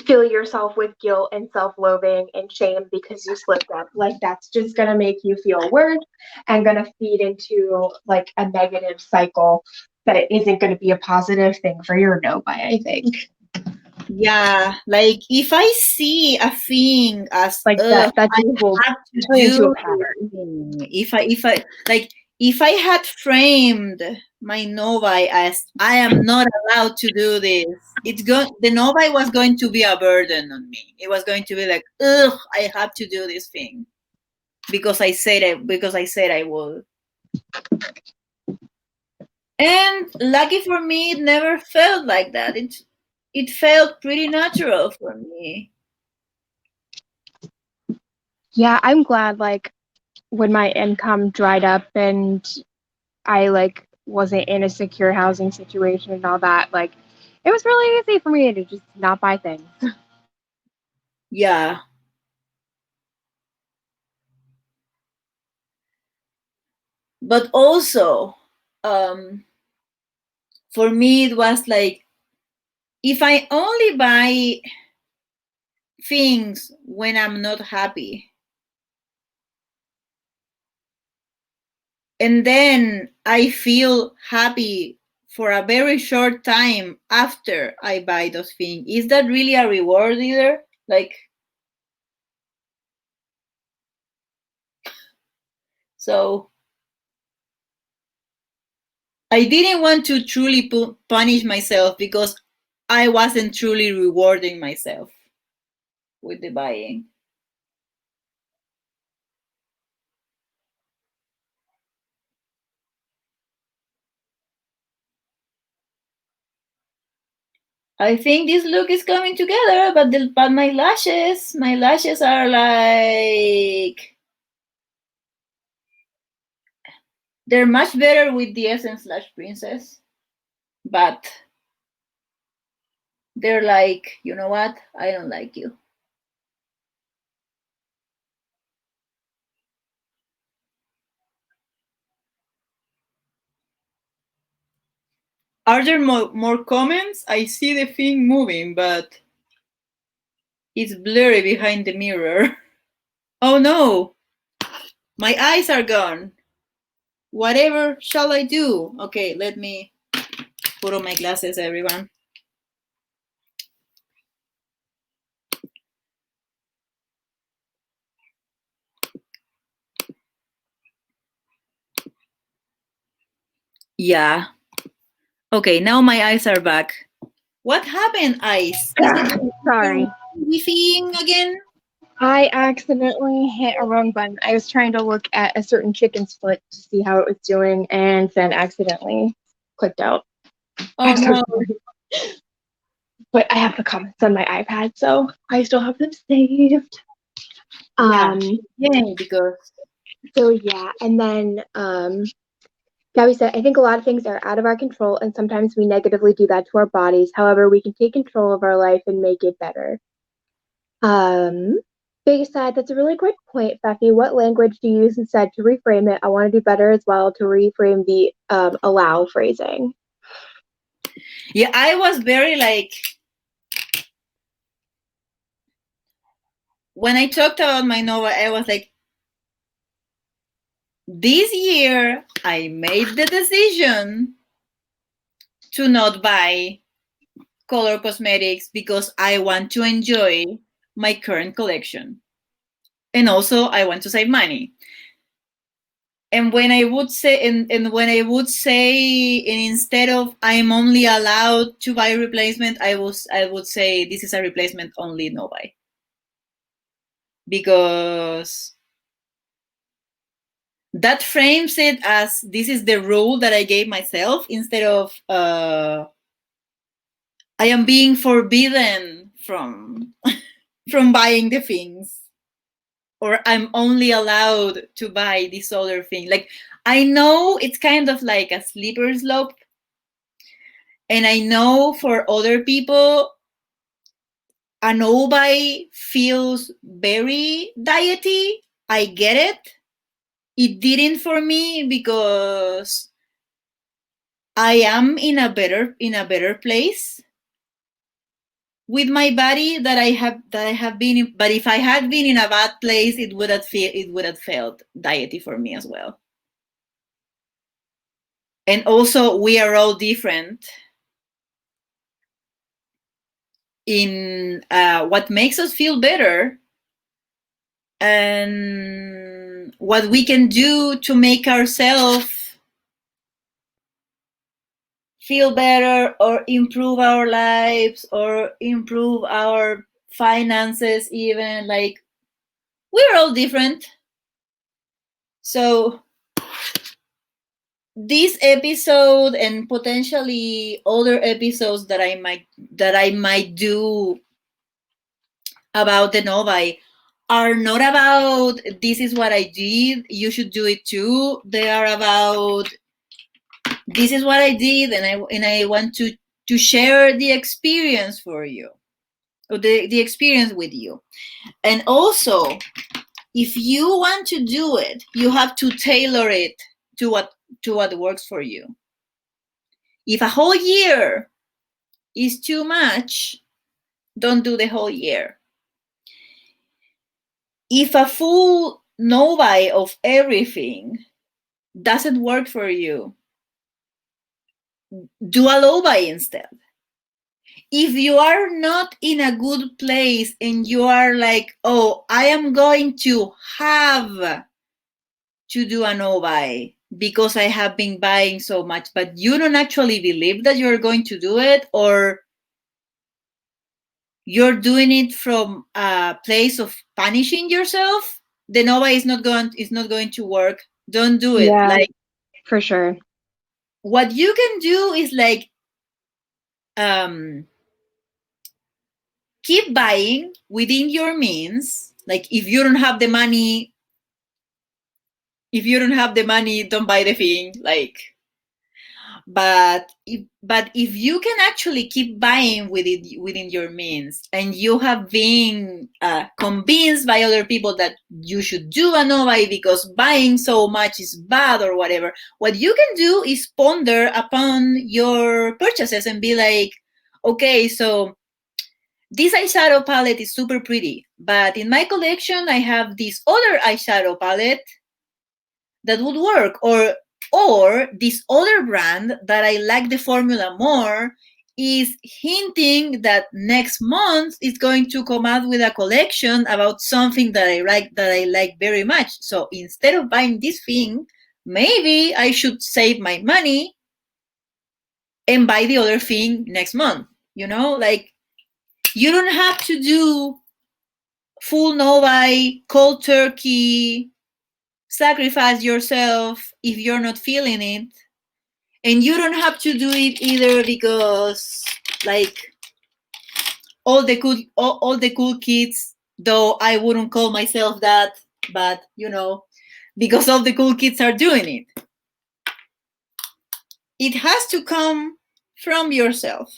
fill yourself with guilt and self-loathing and shame because you slipped up. Like that's just gonna make you feel worse and gonna feed into like a negative cycle that it isn't gonna be a positive thing for your no by, I think. Yeah, like if I see a thing as Like ugh, that I just will have to turn into a do this pattern. thing. If I like if I had framed my novi as I am not allowed to do this, the novi was going to be a burden on me. It was going to be like, ugh, I have to do this thing because I said I would. And lucky for me, it never felt like that. It felt pretty natural for me. Yeah, I'm glad like when my income dried up and I like wasn't in a secure housing situation and all that, like it was really easy for me to just not buy things. Yeah. But also, um, For me, it was like, if I only buy things when I'm not happy, and then I feel happy for a very short time after I buy those things, is that really a reward either? Like, so I didn't want to truly punish myself because I wasn't truly rewarding myself with the buying. I think this look is coming together, but my lashes are like, they're much better with the Essence Lash Princess, but they're like, you know what? I don't like you. Are there more comments? I see the thing moving, but it's blurry behind the mirror. Oh no, my eyes are gone. Whatever shall I do? Okay, let me put on my glasses, everyone. Yeah. Okay, now my eyes are back. What happened, eyes? Is it Sorry. thing again? I accidentally hit a wrong button. I was trying to look at a certain chicken's foot to see how it was doing and then accidentally clicked out. Oh I'm so no. sorry. But I have the comments on my iPad, so I still have them saved. Yeah. Yeah, because So yeah, and then Gabby said, I think a lot of things are out of our control, and sometimes we negatively do that to our bodies. However, we can take control of our life and make it better. Big said, that's a really great point, Fefy. What language do you use instead to reframe it? I want to do better as well to reframe the allow phrasing. yeah, I was very like, when I talked about my novel, I was like, this year I made the decision to not buy color cosmetics because I want to enjoy my current collection. And also I want to save money. And when I would say and when I would say, and instead of I'm only allowed to buy replacement, I would say this is a replacement only, no buy. Because that frames it as this is the rule that I gave myself, instead of I am being forbidden from from buying the things, or I'm only allowed to buy this other thing. Like, I know it's kind of like a slippery slope, and I know for other people a no buy feels very diety. I get it. It didn't for me because I am in a better place with my body that I have been in. But if I had been in a bad place, it would have felt diety for me as well. And also, we are all different in what makes us feel better and what we can do to make ourselves feel better, or improve our lives, or improve our finances even. Like, we're all different. So this episode, and potentially other episodes that I might do about the novi, are not about this is what I did, you should do it too. They are about this is what I did, and I want to share the experience for you, or the experience with you. And also, if you want to do it, you have to tailor it to what works for you. If a whole year is too much, don't do the whole year. If a full no-buy of everything doesn't work for you, do a low-buy instead. If you are not in a good place and you are like, oh, I am going to have to do a no-buy because I have been buying so much, but you don't actually believe that you're going to do it, or you're doing it from a place of punishing yourself, the no-buy is not going to work. Don't do it. Yeah, Like, for sure. what you can do is like, um keep buying within your means. Like, if you don't have the money, don't buy the thing. Like, but if you can actually keep buying within your means, and you have been convinced by other people that you should do a no buy because buying so much is bad or whatever, what you can do is ponder upon your purchases and be like, okay, so this eyeshadow palette is super pretty, but in my collection I have this other eyeshadow palette that would work, or this other brand that I like the formula more is hinting that next month it's going to come out with a collection about something that I like very much. So instead of buying this thing, maybe I should save my money and buy the other thing next month. Like, you don't have to do full no buy, cold turkey, sacrifice yourself if you're not feeling it. And you don't have to do it either because, like, all the cool kids, though I wouldn't call myself that, but because all the cool kids are doing it. It has to come from yourself.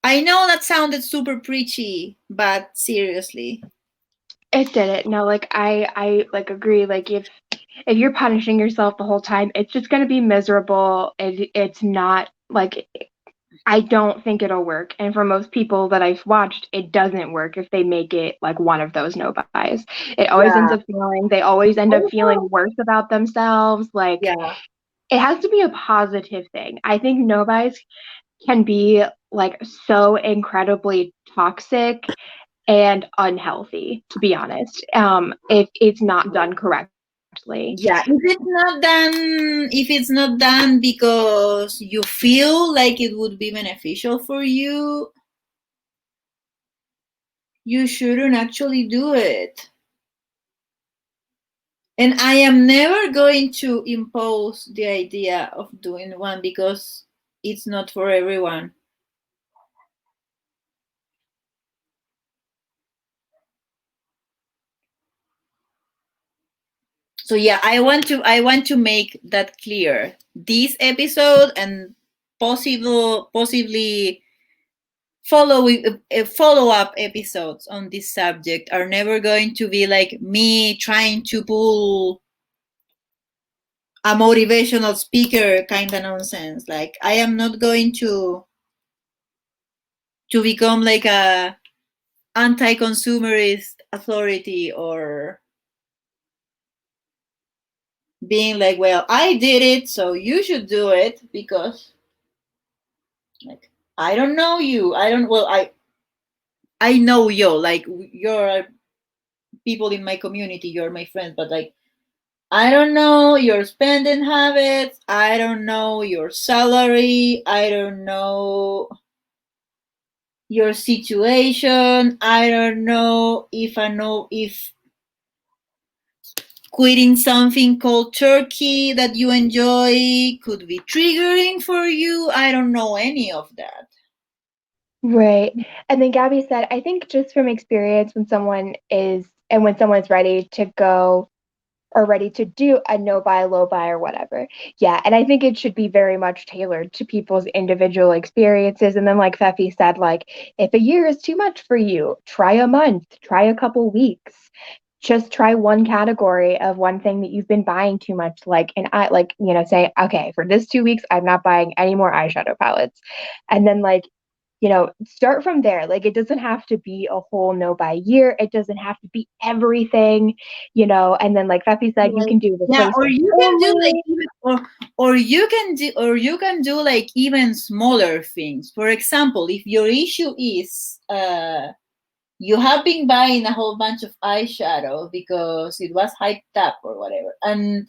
I know that sounded super preachy, but seriously. It didn't. No, like I like agree. Like if you're punishing yourself the whole time, it's just gonna be miserable. It's not like I don't think it'll work. And for most people that I've watched, it doesn't work if they make it like one of those no buys. It always ends Yeah. up they always end up feeling Also, worse about themselves. Like yeah. it has to be a positive thing. I think no buys can be like so incredibly toxic and unhealthy, to be honest, if it's not done correctly. Yeah, if it's not done because you feel like it would be beneficial for you, you shouldn't actually do it. And I am never going to impose the idea of doing one because it's not for everyone. So yeah, I want to make that clear. This episode and possibly follow-up episodes on this subject are never going to be like me trying to pull a motivational speaker kind of nonsense. Like, I am not going to become like a anti-consumerist authority, or being like, well, I did it so you should do it, because, like, I don't know you. I know you, like, you're people in my community, you're my friends, but, like, I don't know your spending habits. I don't know your salary. I don't know your situation. I don't know if quitting something called turkey that you enjoy could be triggering for you. I don't know any of that. Right. And then Gabby said, I think just from experience, when someone's ready to go or ready to do a no buy, low buy, or whatever. Yeah. And I think it should be very much tailored to people's individual experiences. And then, like Feffy said, like, if a year is too much for you, try a month, try a couple weeks. just try one category of one thing that you've been buying too much, like, and I like, say, okay, for this 2 weeks I'm not buying any more eyeshadow palettes. And then, like, start from there. Like, it doesn't have to be a whole no buy year. It doesn't have to be everything, and then, like Feffy said, you Like, can do yeah, or replacements you can do like only. even, or you can do like even smaller things. For example, if your issue is you have been buying a whole bunch of eyeshadow because it was hyped up or whatever, and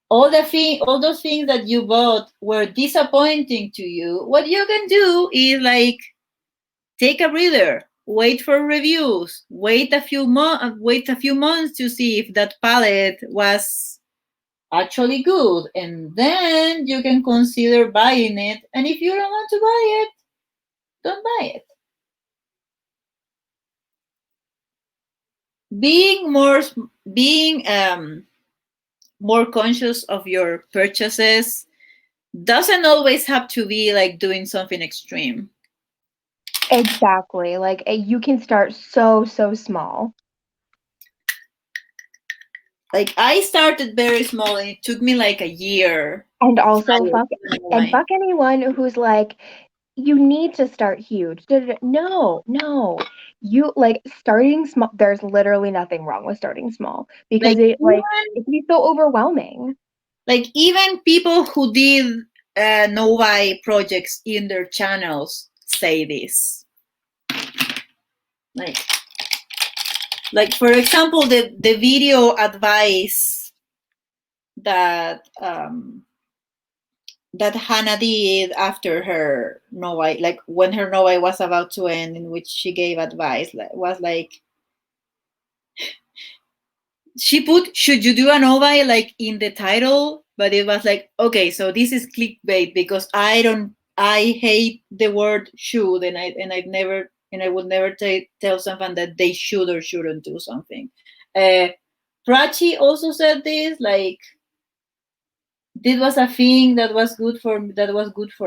all those things that you bought were disappointing to you, what you can do is like take a breather, wait for reviews, wait a few months to see if that palette was actually good, and then you can consider buying it. And if you don't want to buy it, don't buy it. Being being more conscious of your purchases doesn't always have to be like doing something extreme. Exactly. Like, you can start so small. Like I started very small and it took me like a year And to also, hire fuck, and someone. fuck anyone who's like, you need to start huge. No, no. You, like, starting small. There's literally nothing wrong with starting small, because Like it can be so overwhelming. even people who did no buy projects in their channels say this. Like for example, the video advice that that Hannah did after her Novai, like when her Novai was about to end, in which she gave advice, was like she put "should you do a Novai" like in the title, but it was like, okay, so this is clickbait because I hate the word should, and I would never tell someone that they should or shouldn't do something. Uh, Prachi also said this, like this was a thing that was good for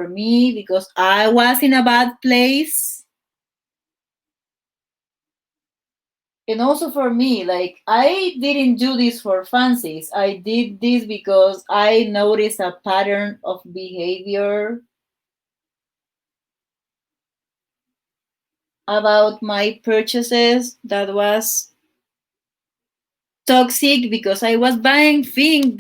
me because I was in a bad place. And also for me, like I didn't do this for fancies. I did this because I noticed a pattern of behavior about my purchases that was toxic, because I was buying things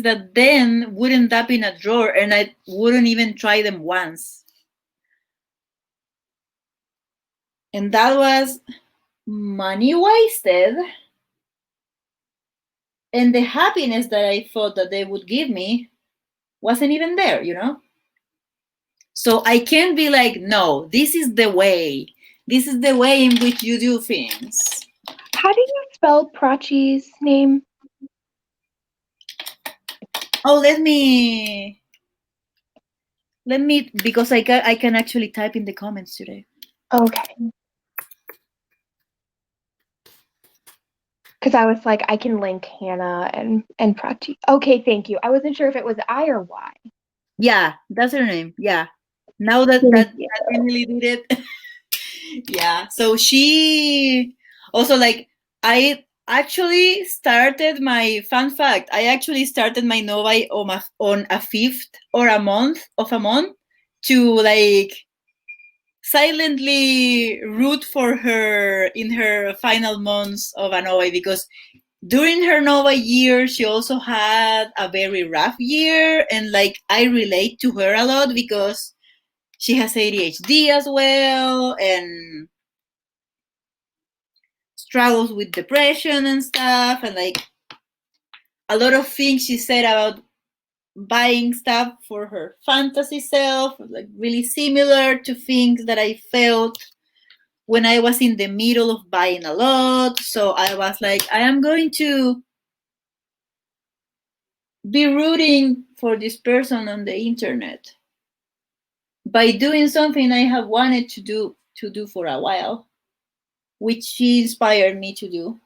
that then would end up in a drawer and I wouldn't even try them once. And that was money wasted, and the happiness that I thought that they would give me wasn't even there, you know? So I can't be like, no, this is the way. This is the way in which you do things. How do you spell Prachi's name? Oh, because I can actually type in the comments today. Okay. Because I was like, I can link Hannah and Prachi. Okay, thank you. I wasn't sure if it was I or Y. Yeah, that's her name. Yeah. Now that Thank you. Emily did it. Yeah. So she also like I actually started my fun fact. I actually started my Novi on a fifth or a month to like silently root for her in her final months of a Nova, because during her Nova year she also had a very rough year, and like I relate to her a lot because she has ADHD as well and struggles with depression and stuff, and like a lot of things she said about buying stuff for her fantasy self, like really similar to things that I felt when I was in the middle of buying a lot. So I was like, I am going to be rooting for this person on the internet by doing something I have wanted to do for a while, which she inspired me to do.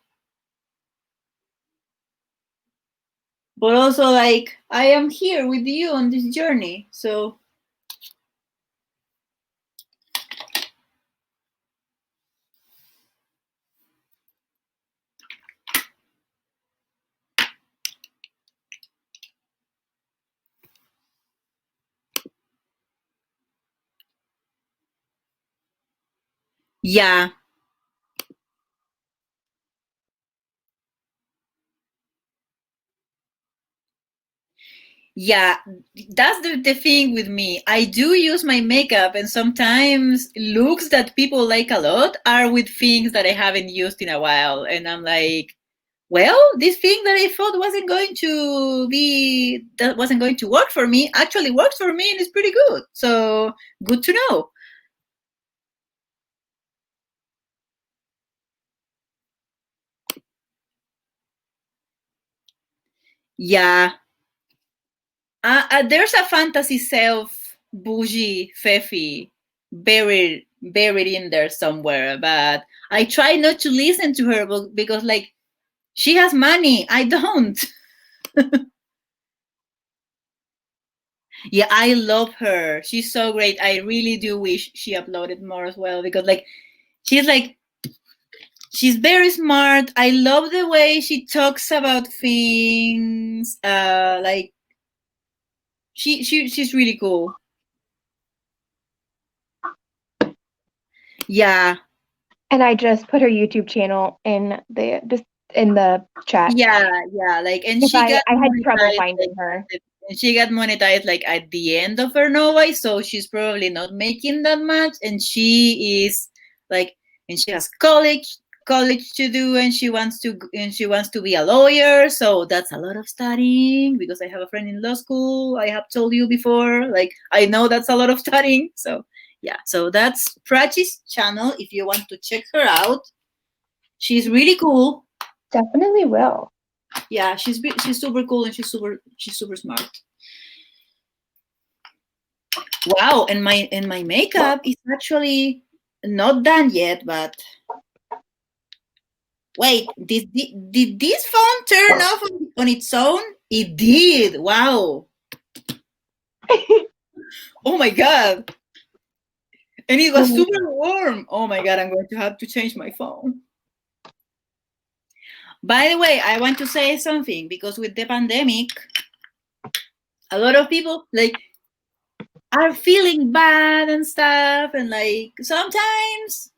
But also like I am here with you on this journey. So Yeah, yeah, that's the thing with me. I do use my makeup, and sometimes looks that people like a lot are with things that I haven't used in a while. And I'm like, well, this thing that I thought wasn't going to work for me actually works for me and is pretty good. So good to know. Yeah. There's a fantasy self bougie Fefy buried in there somewhere, but I try not to listen to her because like she has money. I don't. Yeah, I love her. She's so great. I really do wish she uploaded more as well because she's like she's very smart. I love the way she talks about things. Like she's really cool. Yeah, And I just put her YouTube channel in the chat yeah. Like, and because she got I had trouble monetized. finding her. And she got monetized like at the end of her Nova, so she's probably not making that much. And she is like, and she has college to do, and she wants to be a lawyer. So that's a lot of studying because I have a friend in law school. I have told you before, like I know that's a lot of studying. So yeah, so that's Prachi's channel. If you want to check her out, she's really cool. Definitely will. Yeah, she's super cool and she's super smart. Wow, and my makeup is actually not done yet, but wait, did this phone turn off on its own? It did. Wow. Oh my god. And it was Oh, super warm. Oh my god, I'm going to have to change my phone. By the way, I want to say something because with the pandemic, a lot of people like are feeling bad and stuff and like sometimes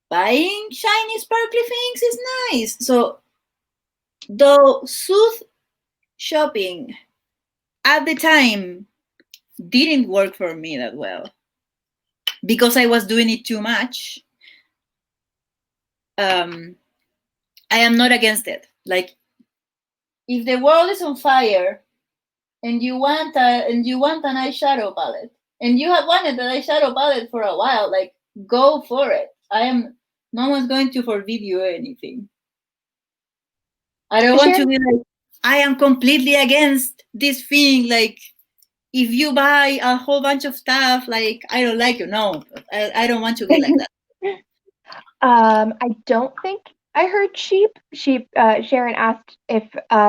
buying shiny sparkly things is nice. So though sooth shopping at the time didn't work for me that well because I was doing it too much. Um, I am not against it. Like if the world is on fire and you want an eyeshadow palette and you have wanted an eyeshadow palette for a while, like go for it. I am no one's going to forbid you anything. I don't want to Sharon, be like I am completely against this thing. Like if you buy a whole bunch of stuff, like I don't like you. No, I don't want to be like that. I don't think I heard sheep. Sheep. Sharon asked if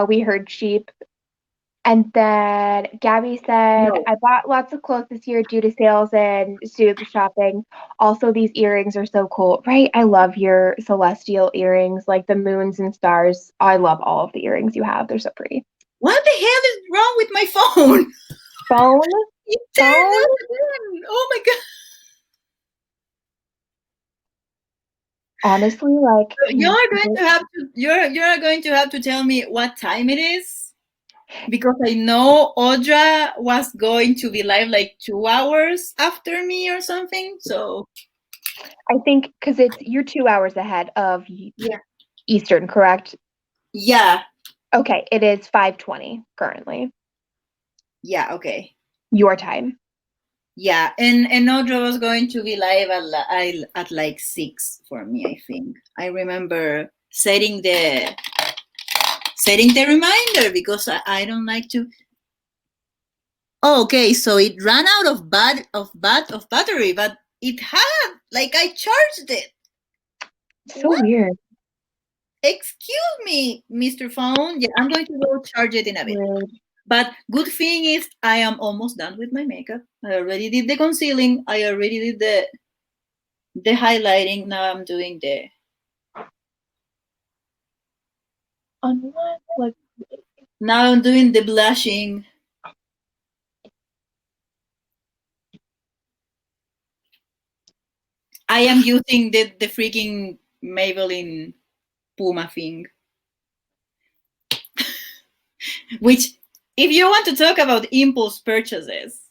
we heard sheep. And then Gabby said, No. I bought lots of clothes this year due to sales and soup shopping. Also, these earrings are so cool, right? I love your celestial earrings, like the moons and stars. I love all of the earrings you have. They're so pretty. What the hell is wrong with my phone? Phone, It turned phone. off again. Oh my god! Honestly, like, You're going to have to you're going to have to tell me what time it is because I know Audra was going to be live like 2 hours after me or something. So I think because you're 2 hours ahead of yeah, Eastern, correct? yeah, Okay, it is 5:20 currently, yeah. Okay. your time. Yeah, and Audra was going to be live at like 6 for me. I think I remember setting the reminder because I don't like to. Oh, okay, so it ran out of battery, but it had like I charged it. So What? weird. Excuse me, Mr. Phone. Yeah, I'm going to go charge it in a bit. Rude. But good thing is I am almost done with my makeup. I already did the concealing. I already did the highlighting. Now I'm doing the Unless, like, now I'm doing the blushing. I am using the freaking Maybelline Puma thing. Which, if you want to talk about impulse purchases,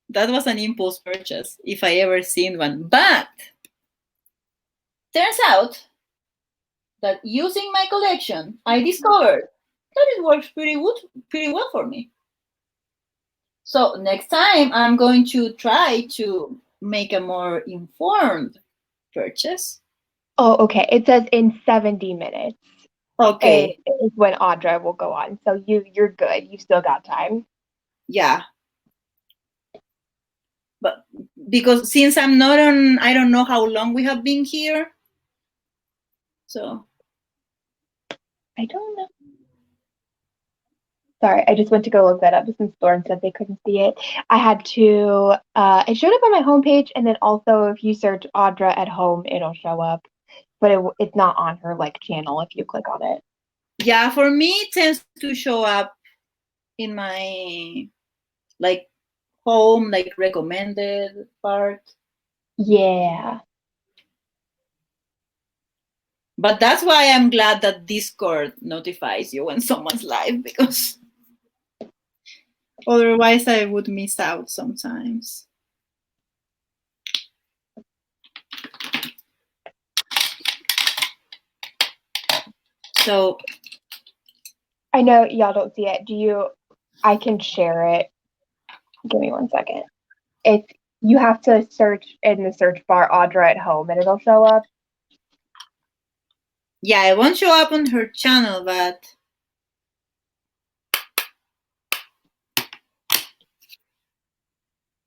that was an impulse purchase if I ever seen one. But turns out that using my collection, I discovered that it works pretty well for me. So next time I'm going to try to make a more informed purchase. Oh, okay. It says in 70 minutes Okay. is when Audra will go on. So you're good. You still got time. Yeah. But because since I'm not on, I don't know how long we have been here. So I don't know. Sorry, I just went to go look that up since Lauren said they couldn't see it. I had to, it showed up on my homepage, and then also if you search Audra at home, it'll show up. But it's not on her like channel if you click on it. yeah, for me it tends to show up in my like home, like recommended part. Yeah. But that's why I'm glad that Discord notifies you when someone's live, because otherwise I would miss out sometimes. So I know y'all don't see it. I can share it. Give me 1 second. You have to search in the search bar Audra at home and it'll show up. yeah, it won't show up on her channel, but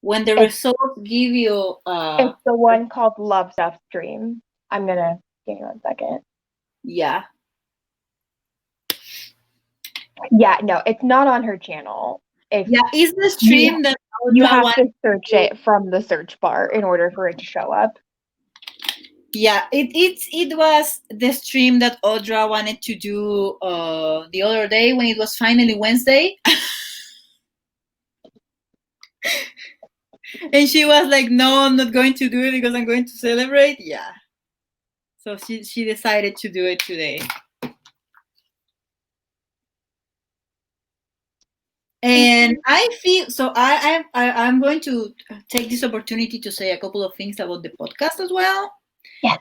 when the results give you It's the one called Love Stuff Stream. I'm gonna give me 1 second. yeah. Yeah, no, it's not on her channel. Yeah, is the stream that you Audra have to search it from the search bar in order for it to show up. Yeah, it was the stream that Audra wanted to do the other day when it was finally Wednesday. And she was like, no, I'm not going to do it because I'm going to celebrate. Yeah. So she decided to do it today. And I feel so I'm going to take this opportunity to say a couple of things about the podcast as well. Yeah.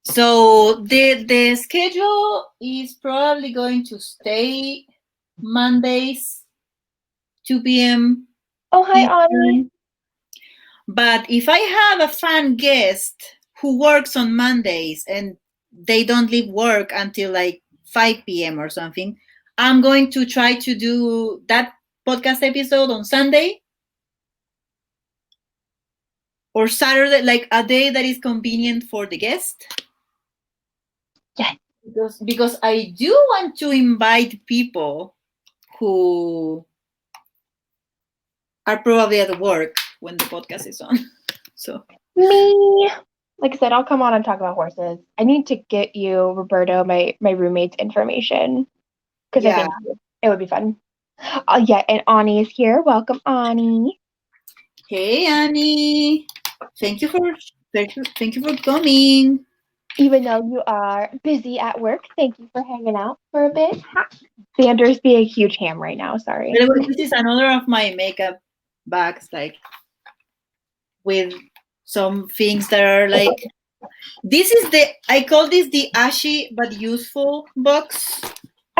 So the schedule is probably going to stay Mondays, 2 p.m. Oh, hi, Ani. But if I have a fan guest who works on Mondays and they don't leave work until like 5 p.m. or something, I'm going to try to do that podcast episode on Sunday or Saturday, like a day that is convenient for the guest. Yeah. Because I do want to invite people who are probably at work when the podcast is on. So me, like I said, I'll come on and talk about horses. I need to get you, Roberto, my roommate's information because I think it would be fun. Yeah, and Ani is here. Welcome, Ani. Hey, Annie. Thank you for coming. Even though you are busy at work, thank you for hanging out for a bit. Xander's being a huge ham right now. Sorry. This is another of my makeup bags, like with some things that are like. This is I call this the ashy but useful box.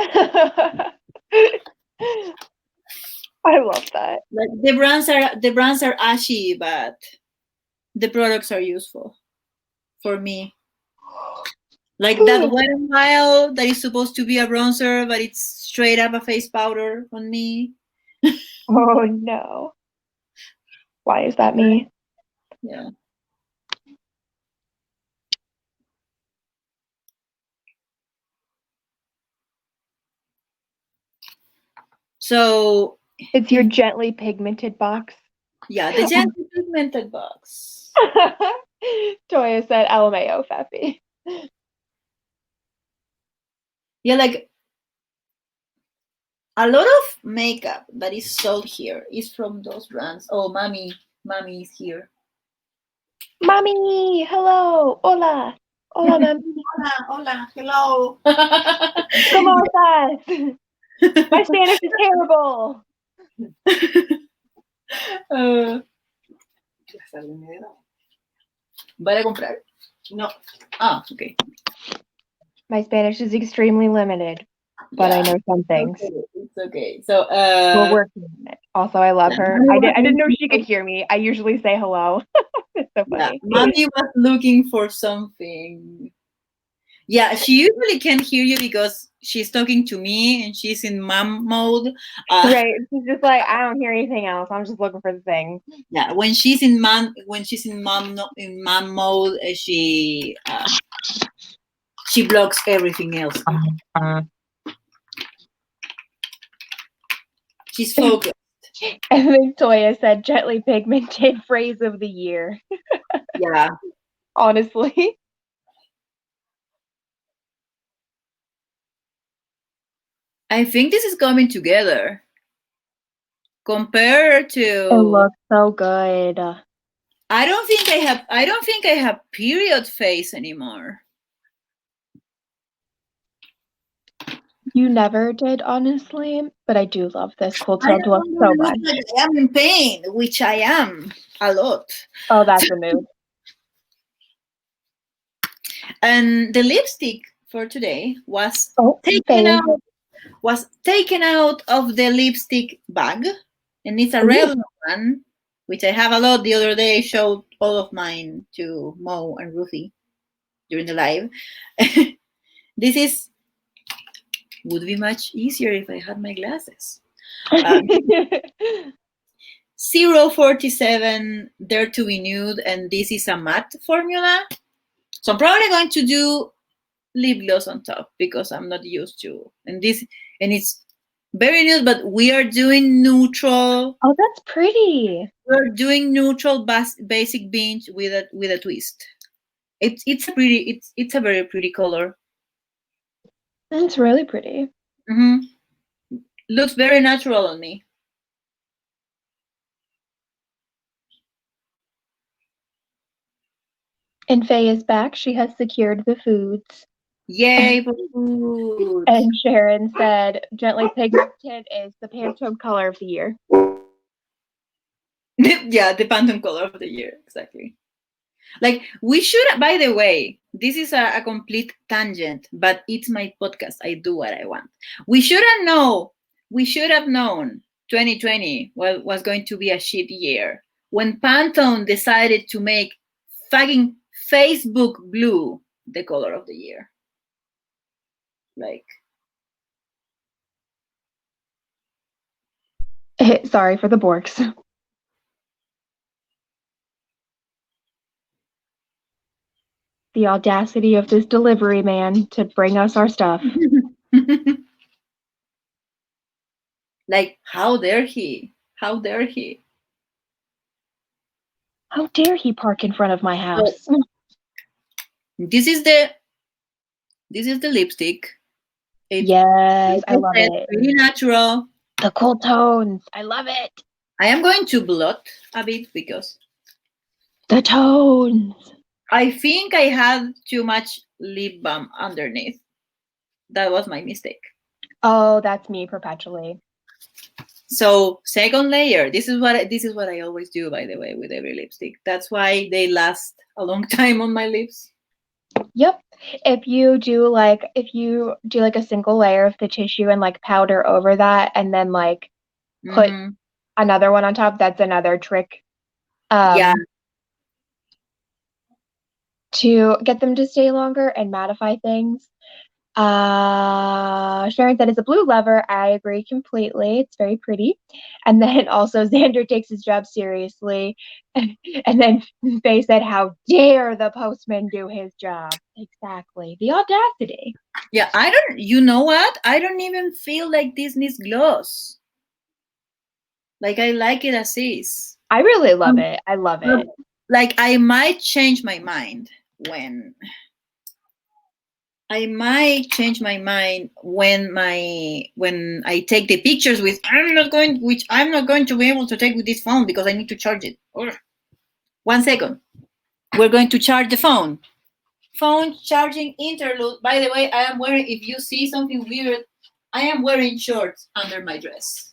I love that. Like the brands are ashy, but the products are useful for me. Like that Wet n Wild that is supposed to be a bronzer, but it's straight up a face powder on me. Oh no. Why is that me? Yeah. So it's your gently pigmented box. Yeah, the gently pigmented box. Toya said LMAO, Fefy. Yeah, like a lot of makeup that is sold here is from those brands. Oh, mommy is here. Mommy, hello, hola, hola, mami. Hola, hola, hello. ¿Cómo estás? My Spanish is terrible. Uh, ¿Vale a comprar? No. Ah, okay. My Spanish is extremely limited, but I Yeah. know some things. Okay. It's okay. So, We're working on it. Also, I love her. Mommy I was didn't know looking she for, could hear me. I usually say hello. It's so yeah, funny. mommy was looking for something. Yeah, she usually can't hear you because she's talking to me and she's in mom mode. Right. She's just like, I don't hear anything else. I'm just looking for the thing. Yeah, when she's in mom in mom mode, she blocks everything else. She's focused. And then Toya said, gently pigmented phrase of the year. Yeah, Honestly. I think this is coming together compared It to. looks so good. I don't think I have period face anymore. You never did, honestly, but I do love this cool I toned don't look want so to look much. like I am in pain, which I am a lot. Oh, that's a mood. And the lipstick for today Oh, Faye. was taken out of the lipstick bag, and it's a Ooh. red one, which I have a lot. The other day I showed all of mine to Mo and Ruthie during the live. This is would be much easier if I had my glasses. Uh, 047 Dare to be Nude, and this is a matte formula. So I'm probably going to do lip gloss on top because I'm not used to. And it's very nude, but we are doing neutral. Oh, that's pretty. We're doing neutral basic beige with a twist. It's a very pretty color. That's really pretty. Hmm. Looks very natural on me. And Faye is back. She has secured the foods. Yay for food! And Sharon said, gently pigmented is the Pantone color of the year. Yeah, the Pantone color of the year, exactly. Like we should. By the way, this is a complete tangent, but it's my podcast. I do what I want. We should have known. We should have known 2020 was going to be a shit year when Pantone decided to make fucking Facebook blue the color of the year. Like, Sorry for the Borks. The audacity of this delivery man to bring us our stuff. like how dare he? How dare he? How dare he park in front of my So house? this is the lipstick. It's Yes, like I I love said, it. pretty natural. The cool tones. I love it. I am going to blot a bit because The tones. I think I had too much lip balm underneath. That was my mistake. Oh, that's me perpetually. So second layer. This is what I always do, by the way, with every lipstick. That's why they last a long time on my lips. Yep. If you do like a single layer of the tissue and like powder over that and then like put Hmm. another one on top, that's another trick Yeah, um to get them to stay longer and mattify things. Sharon said it's a blue lever. I agree completely. It's very pretty. And then also Xander takes his job seriously. And then Faye said, how dare the postman do his job? Exactly. The audacity. yeah. I don't. You know what? I don't even feel like this needs gloss. Like I like it as is. I really love Um, it. I love but, it. like I might change my mind when I might change my mind when I take the pictures which I'm not going to be able to take with this phone because I need to charge it. Ugh. 1 second. We're going to charge the phone. Phone charging interlude. By the way, I am wearing, if you see something weird, I am wearing shorts under my dress.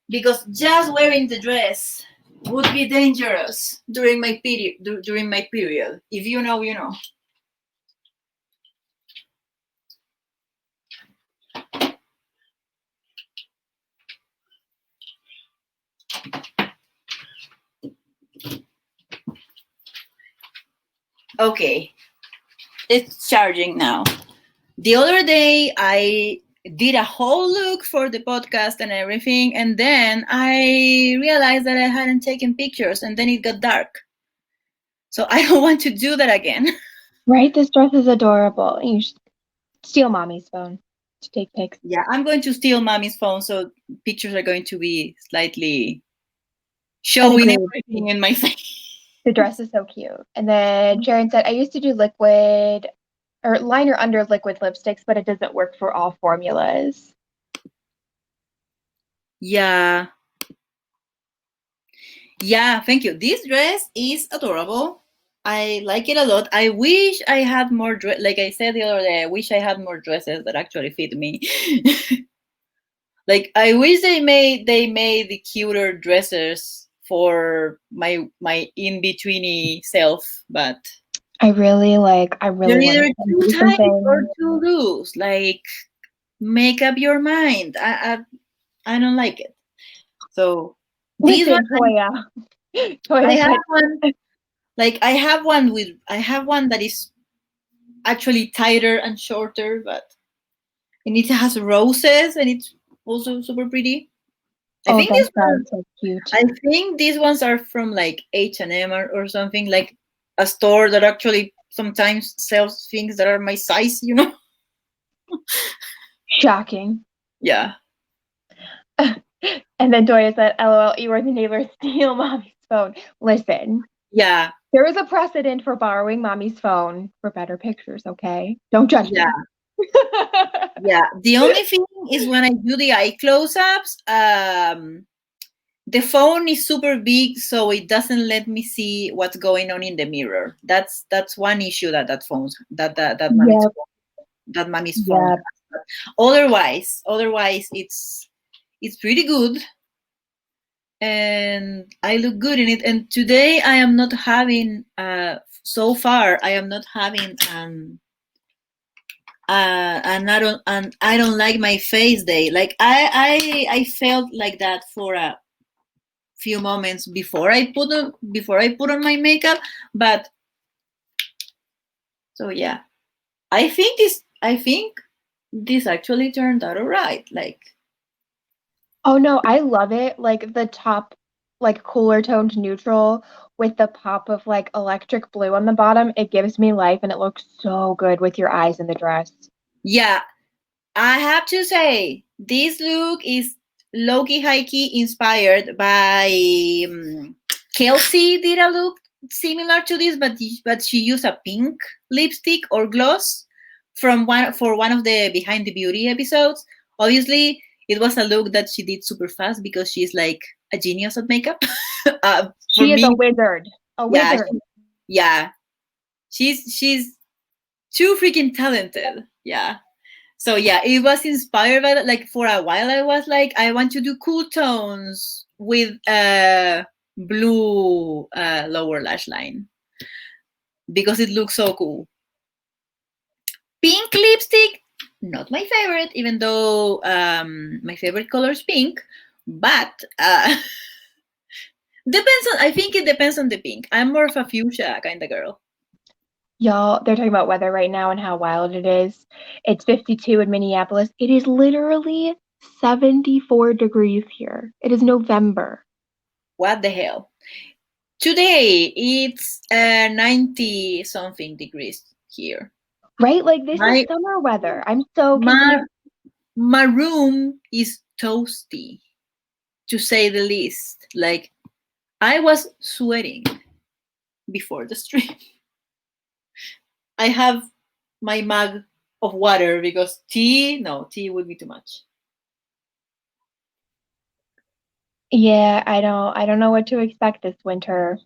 Because just wearing the dress would be dangerous during my period. During my period. If you know, you know. Okay, it's charging now. The other day, I did a whole look for the podcast and everything, and then I realized that I hadn't taken pictures, and then it got dark. So I don't want to do that again. Right? This dress is adorable. You should steal mommy's phone to take pics. Yeah, I'm going to steal mommy's phone, so pictures are going to be slightly And showing agreed. everything in my face. The dress is so cute. And then Sharon said, I used to do liquid or liner under liquid lipsticks, but it doesn't work for all formulas. Yeah. Yeah, thank you. This dress is adorable. I like it a lot. I wish I had more dress. Like I said the other day, I wish I had more dresses that actually fit me. Like I wish they made the cuter dresses for my in betweeny self, but I really they're want either to too do tight or something too loose. Like make up your mind. I don't like it. So this one Listen, Toya. I Toya have said, one. Like I have one that is actually tighter and shorter, but and it has roses and it's also super pretty. I oh, think that this one sounds so cute. I think these ones are from like H&M or something, like a store that actually sometimes sells things that are my size, you know? Shocking. Yeah. And then Toya said, LOL, you were the neighbor, steal mommy's phone. Listen, Yeah. there is a precedent for borrowing mommy's phone for better pictures, okay? Don't judge Yeah. me. Yeah. The only thing is when I do the eye close-ups, the phone is super big, so it doesn't let me see what's going on in the mirror. That's one issue that phones Yep, that mommy's phone yep. has. But otherwise it's pretty good, and I look good in it. And today I am not having so far I am not having and I don't like my face day. Like I felt like that for a few moments before I put on my makeup, but so yeah, I think this actually turned out alright. Like Oh no, I love it. Like the top, like cooler toned neutral with the pop of like electric blue on the bottom. It gives me life and it looks so good with your eyes in the dress. yeah, I have to say this look is low-key high-key inspired by Kelsey did a look similar to this, but she used a pink lipstick or gloss for one of the Behind the Beauty episodes. Obviously, it was a look that she did super fast because she's like a genius at makeup. For She is a me, wizard. A yeah, wizard. yeah, she's too freaking talented. Yeah. So yeah, it was inspired by that. Like for a while, I was like, I want to do cool tones with blue lower lash line because it looks so cool. Pink lipstick, not my favorite, even though my favorite color is pink. But depends on. I think it depends on the pink. I'm more of a fuchsia kind of girl. Y'all, they're talking about weather right now and how wild it is. It's 52 in Minneapolis. It is literally 74 degrees here. It is November. What the hell? Today it's 90 something degrees here. Right? Like this is My summer weather. I'm so my confused. my room is toasty, to say the least. Like I was sweating before the stream. I have my mug of water because tea would be too much. Yeah, I don't know what to expect this winter.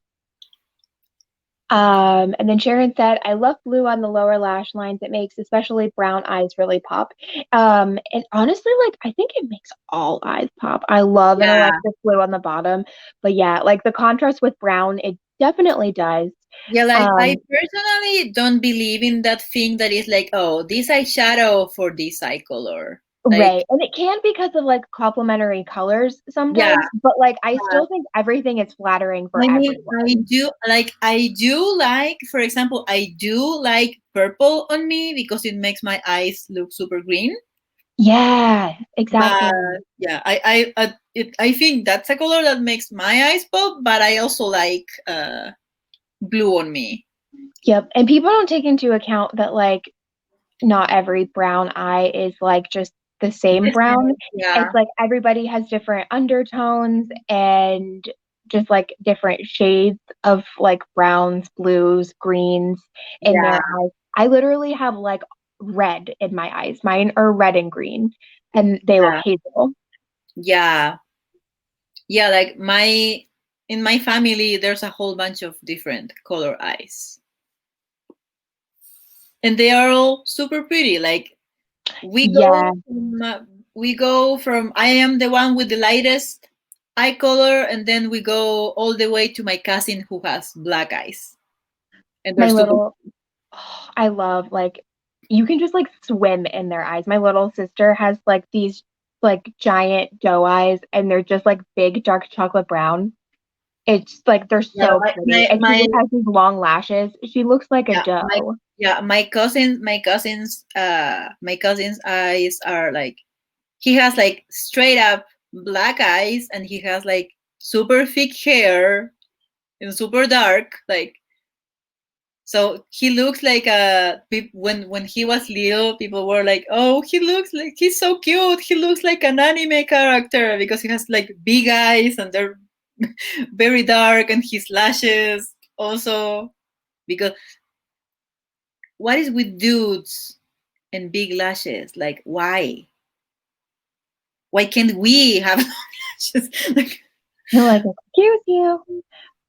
And then Sharon said, I love blue on the lower lash lines. It makes especially brown eyes really pop. And honestly, like I think it makes all eyes pop. I love an Yeah. electric blue on the bottom. But yeah, like the contrast with brown, it definitely does. Yeah, like I Um, personally don't believe in that thing that is like, oh, this eyeshadow for this eye color. Like, right. And it can because of like complementary colors yeah, sometimes, but like I still think everything is flattering for I mean, everyone. I do like, for example, I do like purple on me because it makes my eyes look super green. Yeah, But exactly. yeah, I think that's a color that makes my eyes pop. But I also like blue on me. Yep. And people don't take into account that like not every brown eye is like just the same brown. Yeah, It's like everybody has different undertones and just like different shades of like browns, blues, greens in yeah, their eyes. I literally have like red in my eyes. Mine are red and green and they look yeah, hazel. yeah, yeah. Like my in my family, there's a whole bunch of different color eyes, and they are all super pretty. Like we Yeah, go from, we go from I am the one with the lightest eye color, and then we go all the way to my cousin who has black eyes, and they're my super. little I love like you can just like swim in their eyes. My little sister has like these like giant doe eyes and they're just like big dark chocolate brown. It's like they're Yeah, so pretty. And she my just has these long lashes. She looks like a yeah my doe. yeah my cousin's eyes are like, he has like straight up black eyes, and he has like super thick hair and super dark, like, so he looks like a when he was little, people were like, oh, he looks like, he's so cute, he looks like an anime character because he has like big eyes and they're very dark, and his lashes also, because what is with dudes and big lashes? Like, why can't we have lashes? Like, You're like, excuse you.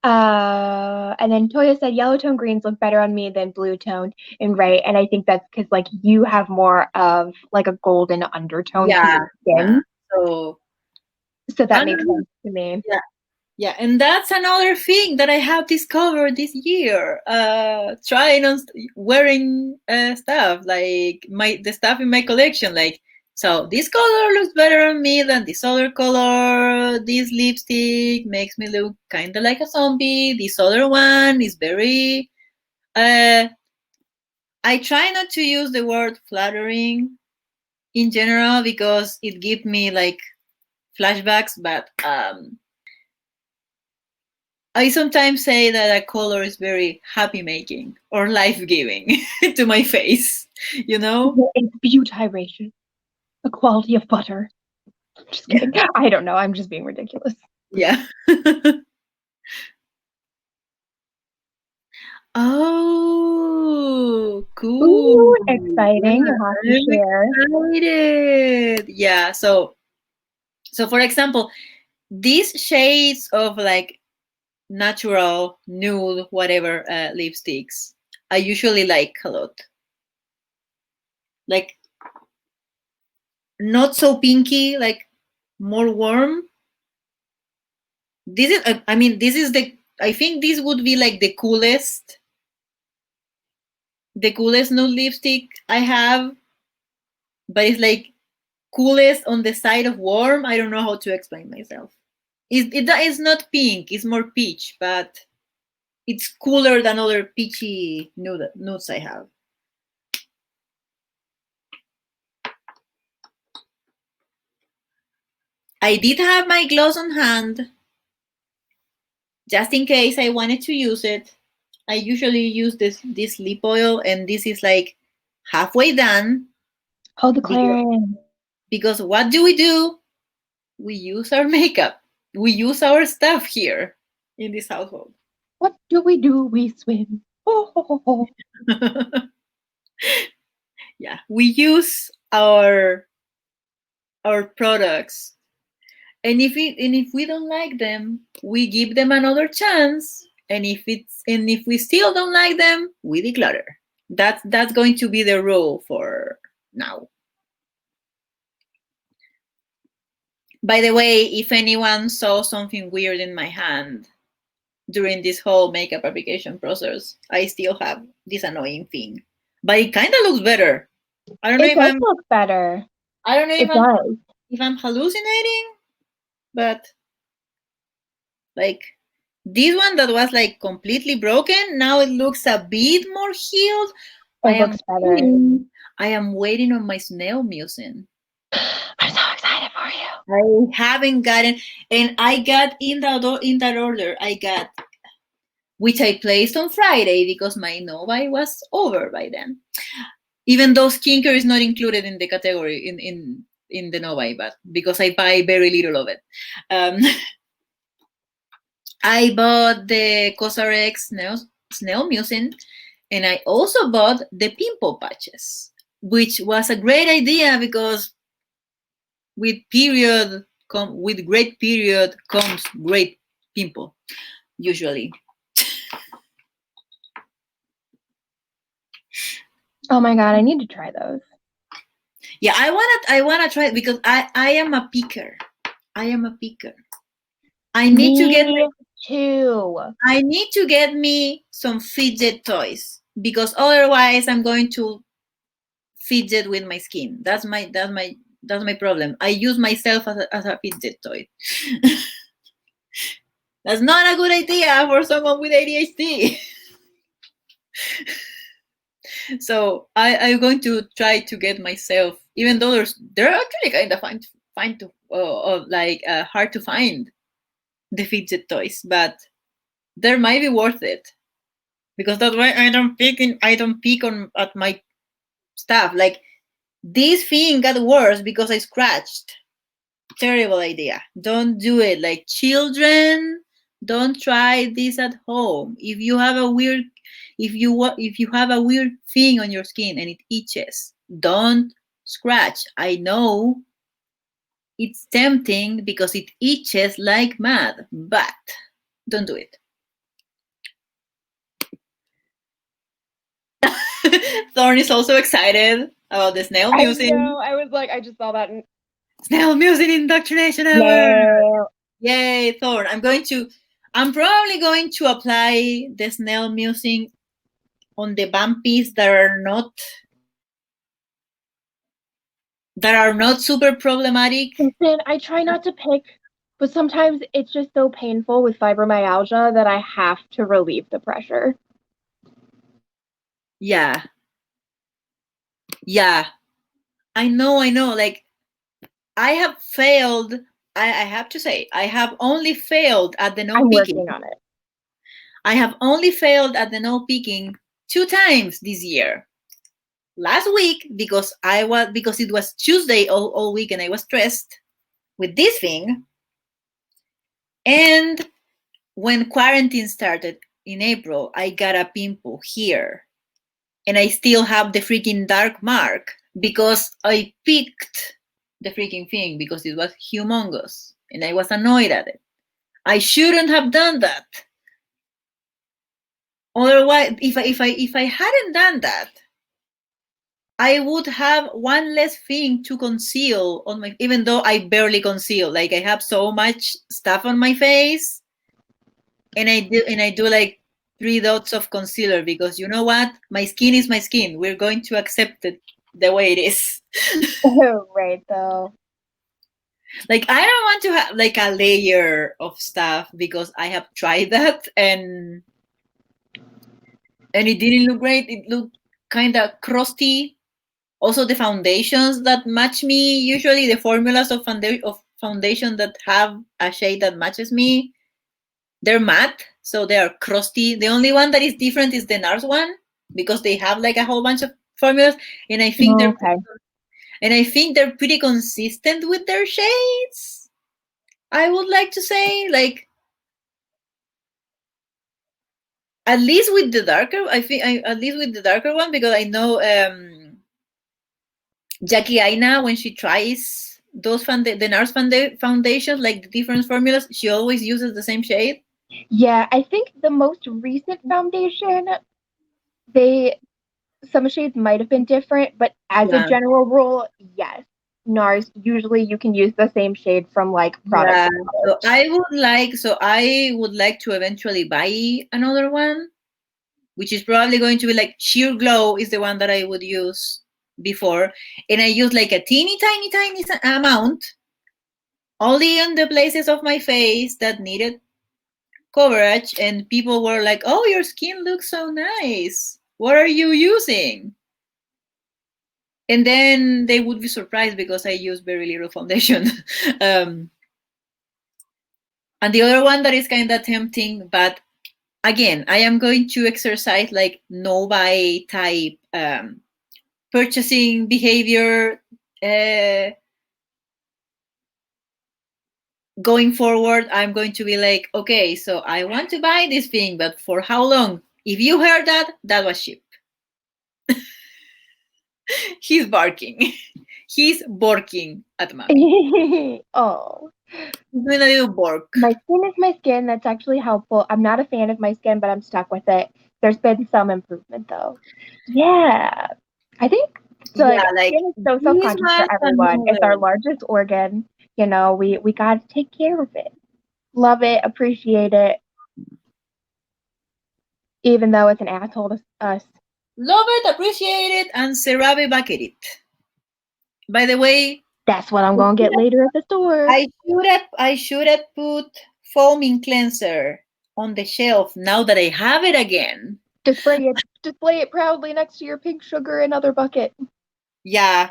And then Toya said yellow tone greens look better on me than blue tone. And right, and I think that's because like you have more of like a golden undertone to yeah, your yeah, skin. so So that and makes sense to me. yeah. Yeah, and that's another thing that I have discovered this year. Trying on wearing stuff like my the stuff in my collection. Like, so this color looks better on me than this other color. This lipstick makes me look kind of like a zombie. This other one is very. Uh, I try not to use the word flattering in general because it gives me like flashbacks, but I sometimes say that a color is very happy making or life giving to my face, you know? It's butyrate, a quality of butter. Just kidding. I don't know. I'm just being ridiculous. Yeah. Oh, cool. Ooh, exciting. Yeah, You'll have to I'm share. excited. Yeah, so for example, these shades of like natural, nude, whatever lipsticks, I usually like a lot. Like not so pinky, like more warm. This is I mean this is the I think this would be like the coolest nude lipstick I have, but it's like coolest on the side of warm. I don't know how to explain myself. It's not pink, it's more peach, but it's cooler than other peachy nudes I have. I did have my gloss on hand just in case I wanted to use it. I usually use this lip oil, and this is like halfway done Oh, the because, Clarin. what do? We use our makeup. We use our stuff here in this household. What do we do? We swim. Oh, ho, ho, ho. Yeah, we use our products, and if we don't like them, we give them another chance, and if we still don't like them, we declutter. That's going to be the rule for now. By the way, if anyone saw something weird in my hand during this whole makeup application process, I still have this annoying thing. But it kind of looks better. I don't know It if does I'm look better. I don't know It does. if I'm hallucinating, but like this one that was like completely broken, now it looks a bit more healed. It looks better. I am waiting on my snail mucin. I'm so excited for you. I haven't gotten, and I got in that order. I got, which I placed on Friday because my Novi was over by then. Even though skincare is not included in the category in the Novi, but because I buy very little of it. Um, I bought the Cosrx snail mucin, and I also bought the pimple patches, which was a great idea because with great period comes great pimple usually. Oh my god, I need to try those. Yeah, I wanna try it because I am a picker. I am a picker. I need to get too. I need to get me some fidget toys because otherwise I'm going to fidget with my skin. That's my problem. I use myself as a fidget toy. That's not a good idea for someone with ADHD. So I'm going to try to get myself, even though they're actually kind of fine to hard to find the fidget toys, but they might be worth it because that way I don't pick on at my stuff. Like this thing got worse because I scratched. Terrible idea. Don't do it. Like children, don't try this at home. If you have a weird thing on your skin and it itches, don't scratch. I know it's tempting because it itches like mad, but don't do it. Thorn is also excited about the snail music. I know. I was like, I just saw that. Snail music indoctrination hour. Yay, Thorn. I'm probably going to apply the snail music on the bumpies that are not super problematic. Listen, I try not to pick, but sometimes it's just so painful with fibromyalgia that I have to relieve the pressure. Yeah. Yeah. I know. Like I have failed. I have to say, I have only failed at the no I'm peaking. working on it. I have only failed at the no peaking 2 times this year. Last week because it was Tuesday all week and I was stressed with this thing. And when quarantine started in April, I got a pimple here. And I still have the freaking dark mark because I picked the freaking thing because it was humongous and I was annoyed at it. I shouldn't have done that. Otherwise, if I hadn't done that, I would have one less thing to conceal on my, even though I barely conceal. Like I have so much stuff on my face, and I do like 3 dots of concealer because you know what? My skin is my skin. We're going to accept it the way it is. Right, though. Like I don't want to have like a layer of stuff because I have tried that and it didn't look great. It looked kind of crusty. Also, the foundations that match me, usually the formulas of foundation that have a shade that matches me, they're matte, so they are crusty. The only one that is different is the NARS one because they have like a whole bunch of formulas, and I think they're pretty consistent with their shades. I would like to say, like, at least with the darker, at least with the darker one because I know Jackie Aina, when she tries those the NARS foundations, like the different formulas, she always uses the same shade. Yeah, I think the most recent foundation, they some shades might have been different, but as a Yeah, general rule, yes. NARS, usually you can use the same shade from like product yeah. to So product. I would like to eventually buy another one, which is probably going to be like sheer glow is the one that I would use before, and I use like a teeny tiny tiny amount only on the places of my face that needed coverage, and people were like, "Oh, your skin looks so nice. What are you using?" And then they would be surprised because I use very little foundation. um, and the other one that is kind of tempting, but again, I am going to exercise like no buy type purchasing behavior uh, going forward. I'm going to be like, okay, so I want to buy this thing, but for how long? If you heard that, that was cheap. He's barking. He's barking at mommy. Oh, He's doing a little bark. my skin is my skin. That's actually helpful. I'm not a fan of my skin, but I'm stuck with it. There's been some improvement though. Yeah. I think so Yeah, like like skin is so this self-conscious was for everyone. It's our another. largest organ. We gotta take care of it. Love it, appreciate it, even though it's an asshole to us. Love it, appreciate it, and Serabe bucket it. By the way, That's what I'm gonna get later at the store. I should have put foaming cleanser on the shelf now that I have it again. Display it proudly next to your pink sugar and other bucket. Yeah.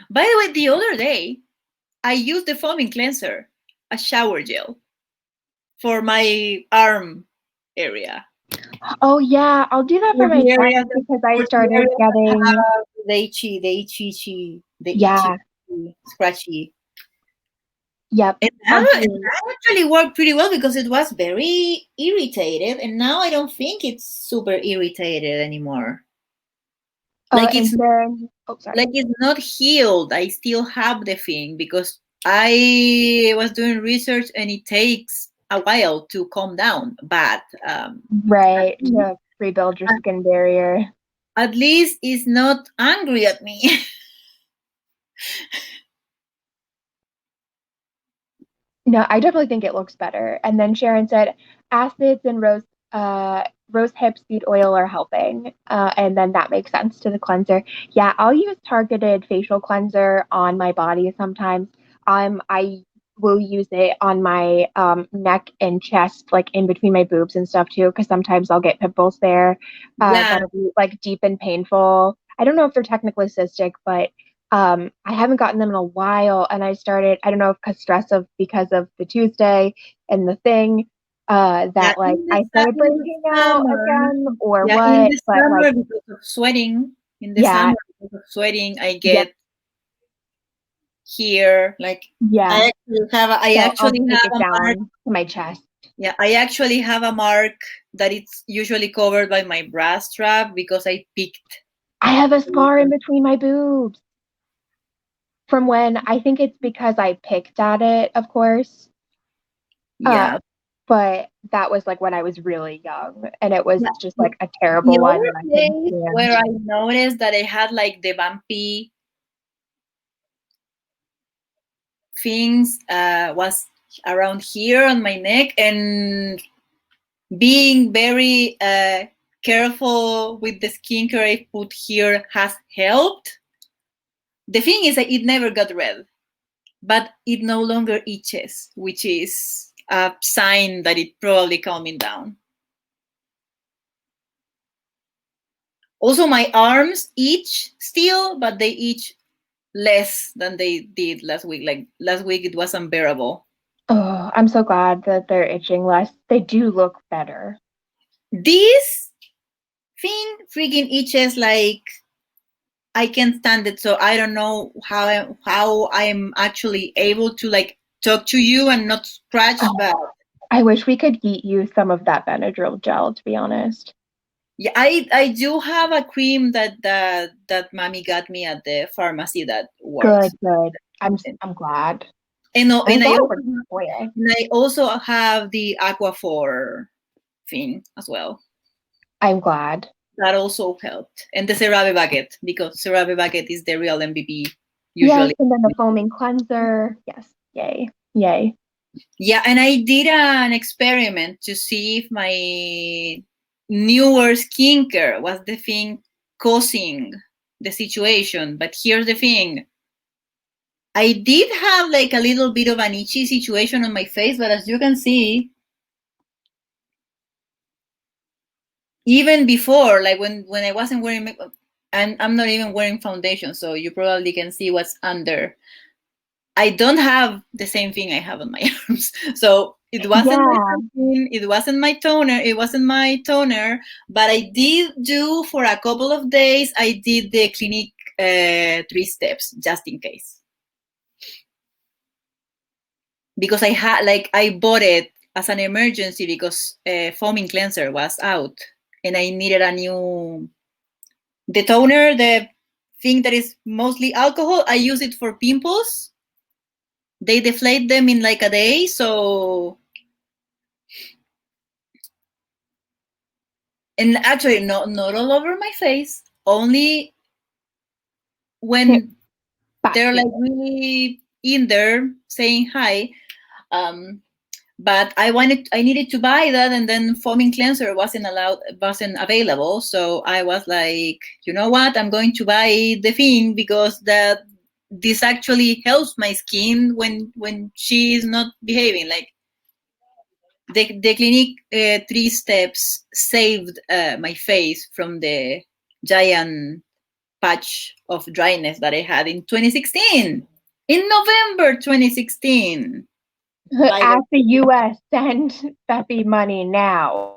By the way, the other day I used the foaming cleanser, a shower gel, for my arm area. Oh yeah, I'll do that For for my the chest areas that, because I for the started areas that getting have the itchy, yeah, scratchy. yep. And I'll do that actually worked pretty well because it was very irritated, and now I don't think it's super irritated anymore. Like it's and then oh sorry. like it's not healed. I still have the thing because I was doing research and it takes a while to calm down. But at Right, least, to rebuild your skin barrier. at least it's not angry at me. No, I definitely think it looks better. And then Sharon said acids and rose hip seed oil are helping. And then that makes sense to the cleanser. Yeah, I'll use targeted facial cleanser on my body sometimes. I will use it on my neck and chest, like in between my boobs and stuff too, because sometimes I'll get pimples there. Yeah, That'll be like deep and painful. I don't know if they're technically cystic, but I haven't gotten them in a while, and I started. I don't know if because of the Tuesday and the thing yeah. that like I started In the breaking out summer, again or yeah, in what. the But like, summer because of sweating. In the yeah, summer because of sweating, I yep, get here. Like yeah. I So I'll actually take have it a mark. down to my chest. Yeah, I actually have a mark that it's usually covered by my bra strap because I picked. I have a scar in between my boobs from when I think it's because I picked at it, of course. Uh, Yeah. but that was like when I was really young, and it was Yeah. just like a The terrible one other that I couldn't place stand. where I noticed that I had like the bumpy things was around here on my neck, and being very careful with the skincare I put here has helped. The thing is that it never got red, but it no longer itches, which is a sign that it probably calming down. Also, my arms itch still, but they itch less than they did last week. Like last week, it was unbearable. Oh, I'm so glad that they're itching less. They do look better. This thing freaking itches like I can't stand it. So I don't know how I'm actually able to like talk to you and not scratch, Oh, but I wish we could get you some of that Benadryl gel, to be honest. yeah, I do have a cream that mommy got me at the pharmacy that Good, works. good. I'm glad. I'm and glad it worked for you. I also have the Aquaphor thing as well. I'm glad. That also helped. And the CeraVe bucket, because CeraVe bucket is the real MVP Yes, usually. and then the foaming cleanser. Yes, yay, yay. Yeah, and I did an experiment to see if my newer skincare was the thing causing the situation. But here's the thing. I did have like a little bit of an itchy situation on my face, but as you can see, even before, like when I wasn't wearing makeup, and I'm not even wearing foundation, so you probably can see what's under. I don't have the same thing I have on my arms. So it wasn't my Yeah, sunscreen, it wasn't my toner, but I did do for a couple of days, I did the Clinique 3 steps just in case. Because I bought it as an emergency because foaming cleanser was out and I needed a new, the toner, the thing that is mostly alcohol, I use it for pimples. They deflate them in like a day, so. And actually not all over my face, only hit when they're like patchy. really in there saying hi. um but I needed to buy that, and then foaming cleanser wasn't available, so I was like, you know what, I'm going to buy the thing because that this actually helps my skin when she is not behaving like. The Clinique 3 steps saved my face from the giant patch of dryness that I had in 2016. In November 2016. By the Ask the US, send Fefy money now.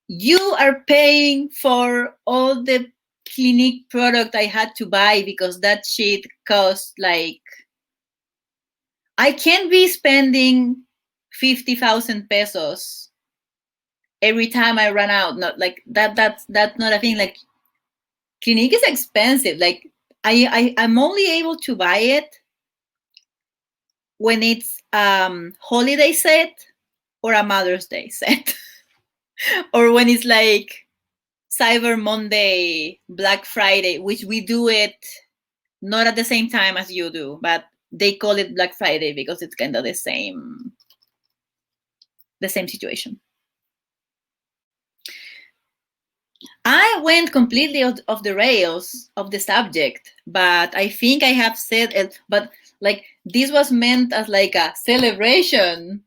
You are paying for all the Clinique product I had to buy because that shit cost like, I can't be spending 50,000 pesos every time I run out. Not like that. That's not a thing. Like Clinique is expensive. Like I'm only able to buy it when it's holiday set or a Mother's Day set, or when it's like Cyber Monday, Black Friday, which we do it not at the same time as you do, but they call it Black Friday because it's kind of the same situation. I went completely off the rails of the subject, but I think I have said it. But like this was meant as like a celebration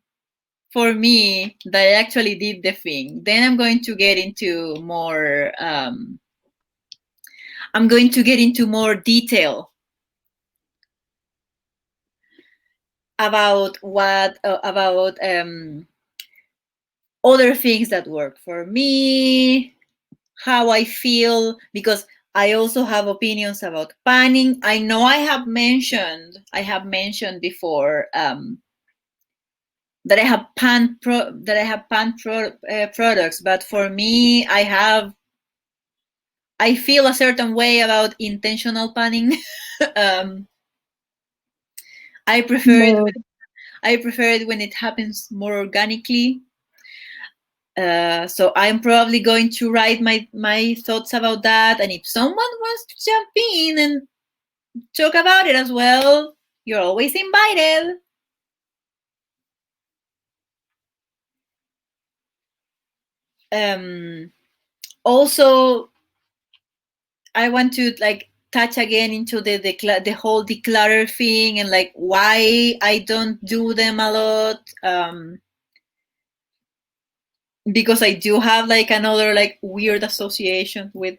for me that I actually did the thing. Then I'm going to get into more. I'm going to get into more detail about what about other things that work for me, how I feel, because I also have opinions about panning. I know I have mentioned before that I have products, but for me, I feel a certain way about intentional panning. um, I prefer it. Mood. I prefer it when it happens more organically. So I'm probably going to write my thoughts about that, and if someone wants to jump in and talk about it as well, you're always invited. Um, Also, I want to like touch again into the whole declutter thing and like why I don't do them a lot. Because I do have like another like weird association with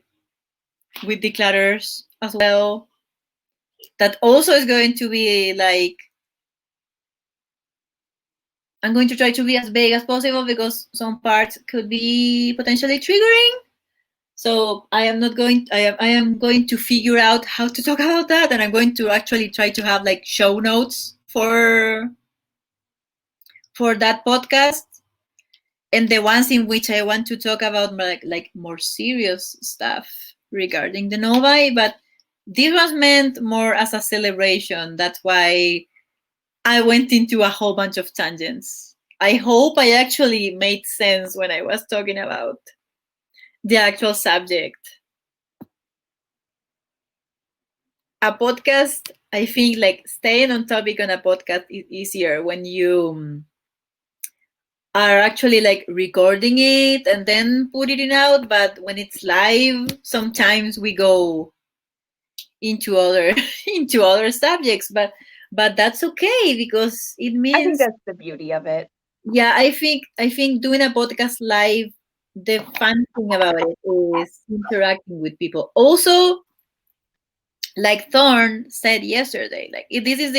declutters as well. That also is going to be like, I'm going to try to be as vague as possible because some parts could be potentially triggering. So I am not going. I am going to figure out how to talk about that, and I'm going to actually try to have like show notes for that podcast, and the ones in which I want to talk about like more serious stuff regarding the Novi. But this was meant more as a celebration. That's why I went into a whole bunch of tangents. I hope I actually made sense when I was talking about the actual subject. A podcast, I think, like staying on topic on a podcast is easier when you are actually like recording it and then putting it out. But when it's live, sometimes we go into other into other subjects. But that's okay because it I think means, that's the beauty of it. yeah, I think doing a podcast live, the fun thing about it is interacting with people. Also, like Thorn said yesterday, like this is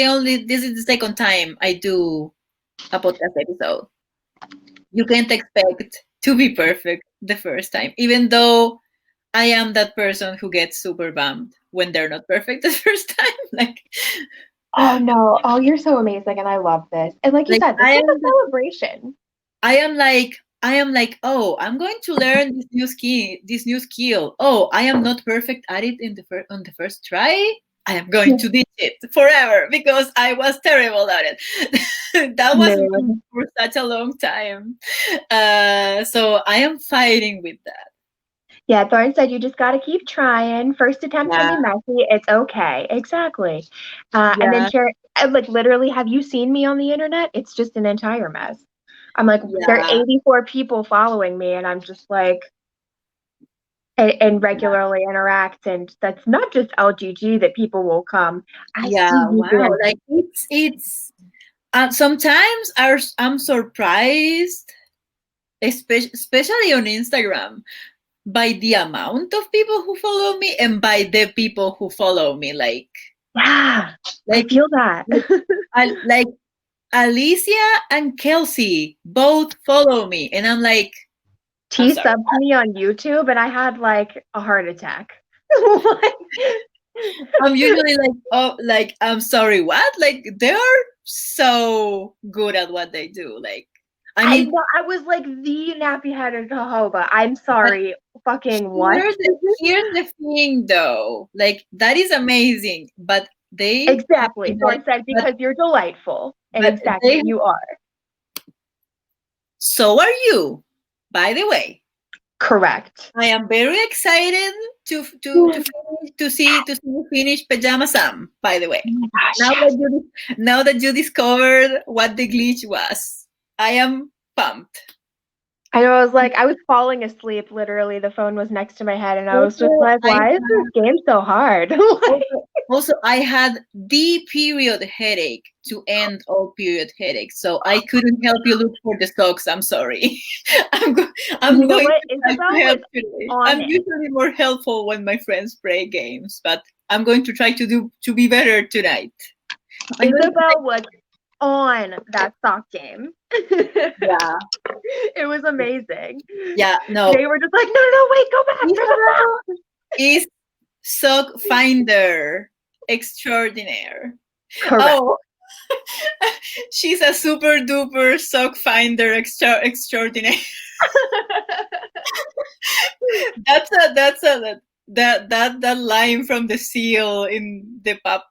the second time I do a podcast episode. You can't expect to be perfect the first time, even though I am that person who gets super bummed when they're not perfect the first time. Oh no. Oh, you're so amazing and I love this. And like you Like said, this is a celebration. I am like, oh, I'm going to learn this new skill. Oh, I am not perfect at it on the first try. I am going to ditch it forever because I was terrible at it. That was me Man. for such a long time. So I am fighting with that. Yeah, Thorne said you just got to keep trying. First attempt can Yeah, be messy. It's okay. Exactly. And then yeah, share, like literally, have you seen me on the internet? It's just an entire mess. I'm like, there are yeah, 84 people following me, and I'm just like, and yeah. regularly interact. And that's not just LGG that people will come. I Yeah, see you wow. doing. Like it's sometimes I'm surprised, especially on Instagram, by the amount of people who follow me and by the people who follow me. Yeah, I Like, feel that. like, like Alicia and Kelsey both follow me, and I'm like, I'm T sorry. subbed me on YouTube, and I had like a heart attack. I'm usually like, oh, like I'm sorry, what? Like they're so good at what they do. Like, I I mean, know I was like the nappy headed jojoba. I'm but sorry. Fucking what? here's the thing, though. Like that is amazing, but they have Exactly. been like, Thorne said, because you're delightful. And but exactly, they. you are. So are you, by the way. Correct. I am very excited Oh to see you finish Pajama Sam. By the way, my gosh, now yes. that you discovered what the glitch was, I am pumped. I know I was like, I was falling asleep literally. The phone was next to my head, and I was just Also, like, why is this game so hard? Like, also, I had the period headache to end all period headaches, so I couldn't help you look for the socks. I'm sorry. I'm go- I'm you know going what? to try to Isabel was help today. on I'm it. usually more helpful when my friends play games, but I'm going to try to be better tonight. I'm going to Isabel was on that sock game. yeah, It was amazing. yeah. No, They were just like, no, no, no, wait, go back. There's a Isabel sock. is sock finder extraordinaire. Correct. Oh, she's a super duper sock finder extraordinaire. That's a line from the seal in the Pat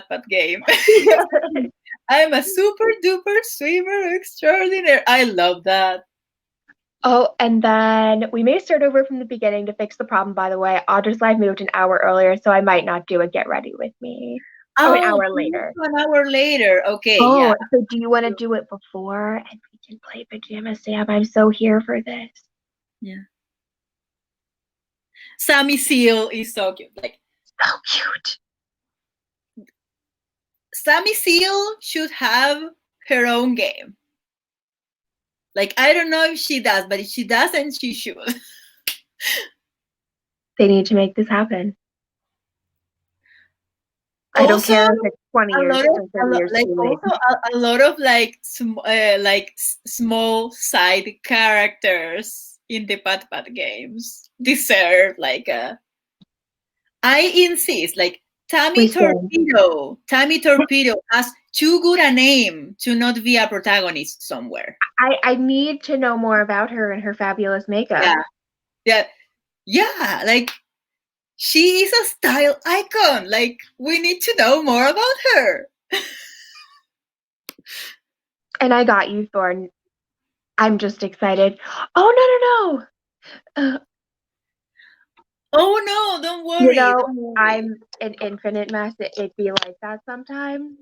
Pat game. I'm a super duper swimmer extraordinaire. I love that. Oh, and then we may start over from the beginning to fix the problem, by the way. Audra's live moved an hour earlier, so I might not do a get ready with me. Oh, an Oh, hour later. an hour later. Okay, yeah, Oh, so do you want to do it before and we can play Pajama Sam? I'm so here for this. yeah. Sammy Seal is so cute. Like So cute. Sammy Seal should have her own game. Like I don't know if she does, but if she doesn't, she should. They need to make this happen. I don't Also, care if it's 20 a years lot of or 30 years like too late. also a lot of small side characters in the Pat Pat games deserve like a. I insist, like We stand. Tammy Torpedo has too good a name to not be a protagonist somewhere. I need to know more about her and her fabulous makeup. Yeah, yeah, yeah. Like she is a style icon. Like we need to know more about her. And I got you, Thorn. I'm just excited. Oh, no, no, no. Oh no, don't You worry, know, don't worry. I'm an infinite mess. It'd be like that sometimes.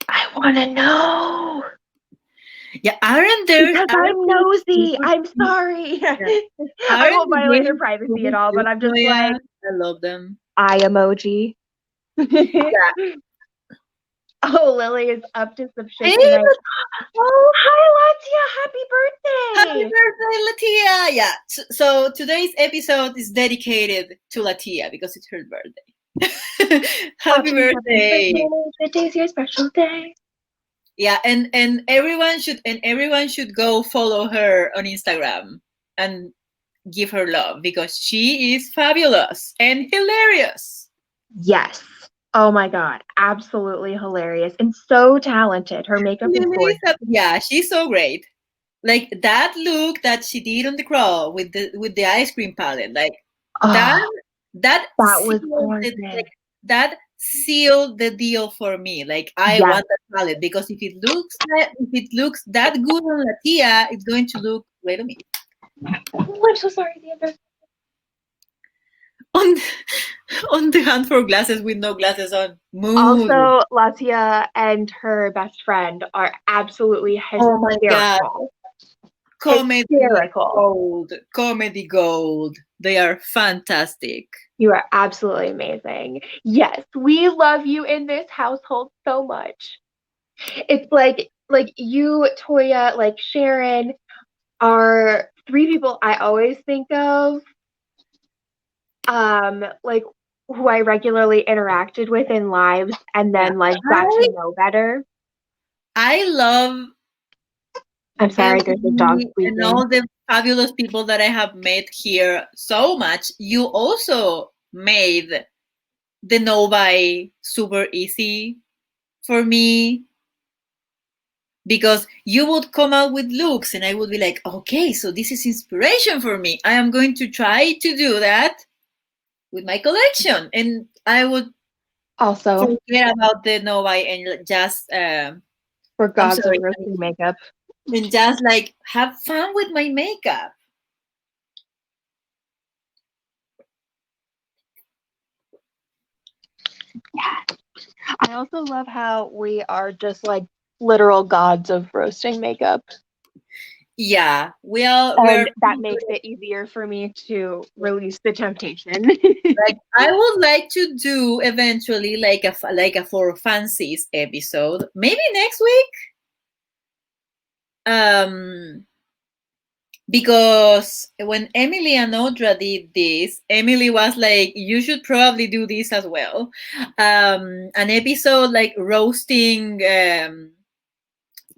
I want to know Yeah, aren't there because aren't I'm there nosy. super I'm sorry. yeah. I Aren't won't the violate their games privacy at so all, but cute, I'm just like, Toya? I love them. eye emoji. Yeah. Oh, Lily is up to some shit Hey, tonight. oh, Hi, Latia. happy Happy birthday. birthday, Latia! Yeah. So today's episode is dedicated to Latia because it's her birthday. Happy Happy birthday! birthday. Today's your special day. Yeah, and everyone should go follow her on Instagram and give her love because she is fabulous and hilarious. Yes. Oh my God. Absolutely hilarious and so talented. Her makeup is gorgeous. Yeah, she's so great. Like that look that she did on the crawl with the ice cream palette, like that Oh, that that was sealed gorgeous. it, like that sealed the deal for me. Like I Yes. want that palette because if it looks that good on Latia, it's going to look. Wait a minute. Oh, I'm so sorry, Sandra. On on the hand for glasses with no glasses on. Mood. Also, Latia and her best friend are absolutely Oh my god. hysterical. Comedy Hysterical. gold. Comedy gold. They are fantastic. You are absolutely amazing. Yes, we love you in this household so much. It's like you, Toya, like Sharon are three people I always think of, like who I regularly interacted with in lives and Yeah. then like got I to know better. I love I'm sorry, there's a dog Ellie and squeaking. all the fabulous people that I have met here so much. You also made the Novi super easy for me because you would come out with looks and I would be like, okay, so this is inspiration for me. I am going to try to do that with my collection. And I would Also, forget about the Novi and just, for I'm gods of sorry, roasting makeup. and just like have fun with my makeup. Yeah. I also love how we are just like literal gods of roasting makeup. Yeah, we are And that pretty makes good. it easier for me to release the temptation. Like I would like to do eventually like a for fancies episode, maybe next week. Because when Emily and Audra did this, Emily was like, "You should probably do this as well." An episode like roasting,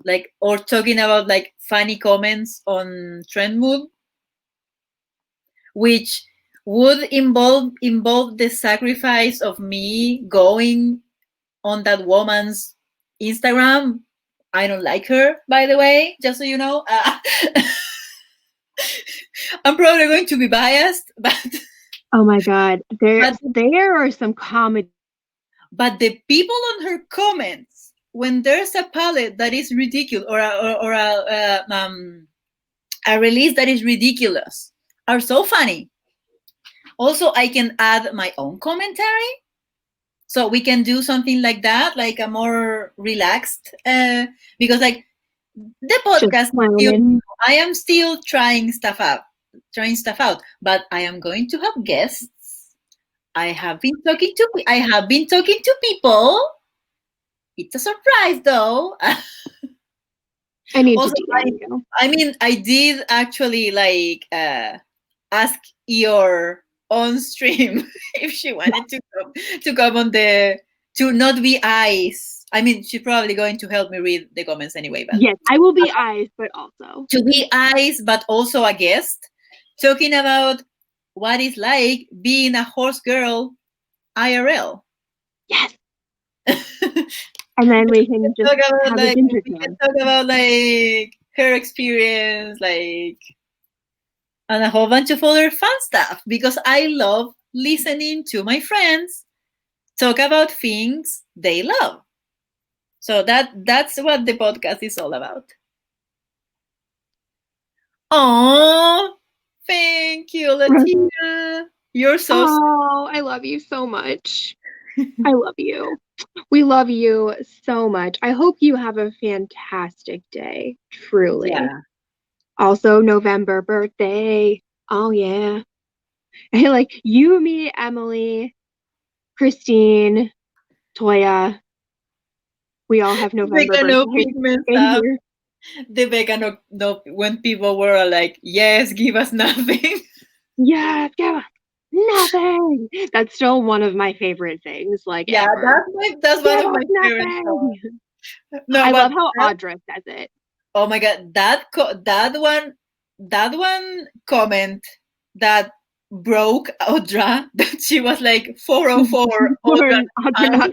like or talking about like funny comments on Trend Mood, which would involve the sacrifice of me going on that woman's Instagram. I don't like her, by the way, just so you know. I'm probably going to be biased, Oh my God. but There are some comedy. but the people on her comments when there's a palette that is ridiculous or a release that is ridiculous are so funny. Also, I can add my own commentary, so we can do something like that, like a more relaxed. Because like the Just podcast, clowning. I am still trying stuff out, but I am going to have guests. I have been talking to people. It's a surprise though. I need to Also, DM you. I mean, I did actually like ask your on stream if she wanted to come on the to not be eyes. I mean, she's probably going to help me read the comments anyway, but Yes, I will be eyes, but also. to be eyes, but also a guest, talking about what it's like being a horse girl IRL. Yes. And then we can just Talk about have a like ginger we can jam. talk about like her experience, like and a whole bunch of other fun stuff because I love listening to my friends talk about things they love. So that's what the podcast is all about. Oh, thank you, Latina. You're so sweet. Oh, I love you so much. I love you. We love you so much. I hope you have a fantastic day, truly. Yeah. Also, November birthday. Oh, yeah. Like you, me, Emily, Christine, Toya, we all have The November kind of birthdays pigments in up. here. The vegan of no, when people were like, yes, give us nothing. Yes, yeah, nothing. That's still one of my favorite things, like Yeah, ever. that's one Give of us my favorite nothing. songs. No, I but love how that, Audra says it. oh my god, that one comment that broke Audra, that she was like 404 Audra Audra fans. not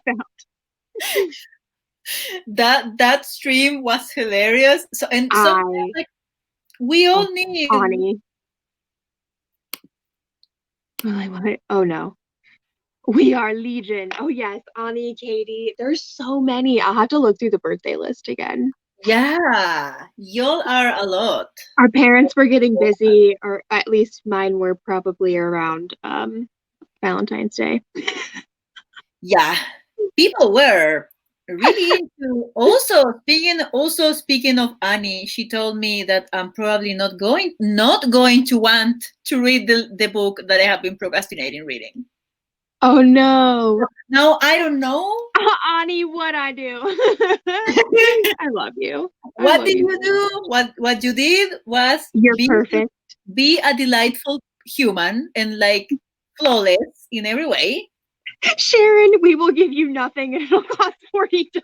found. That stream was hilarious. So and sometimes I like we oh, all need. Ani. Oh no. We are Legion. Oh yes, Ani, Katie. There's so many. I'll have to look through the birthday list again. Yeah, y'all are a lot. Our parents were getting busy, or at least mine were probably around Valentine's Day. Yeah, people were really into. Also speaking of Annie, she told me that I'm probably not going to want to read the book that I have been procrastinating reading. Oh no. Now I don't know. Ani, what I do. I love you. I What love did you you so much. do? What you did was You're be perfect. be a delightful human and like flawless in every way. Sharon, we will give you nothing and it'll cost $40.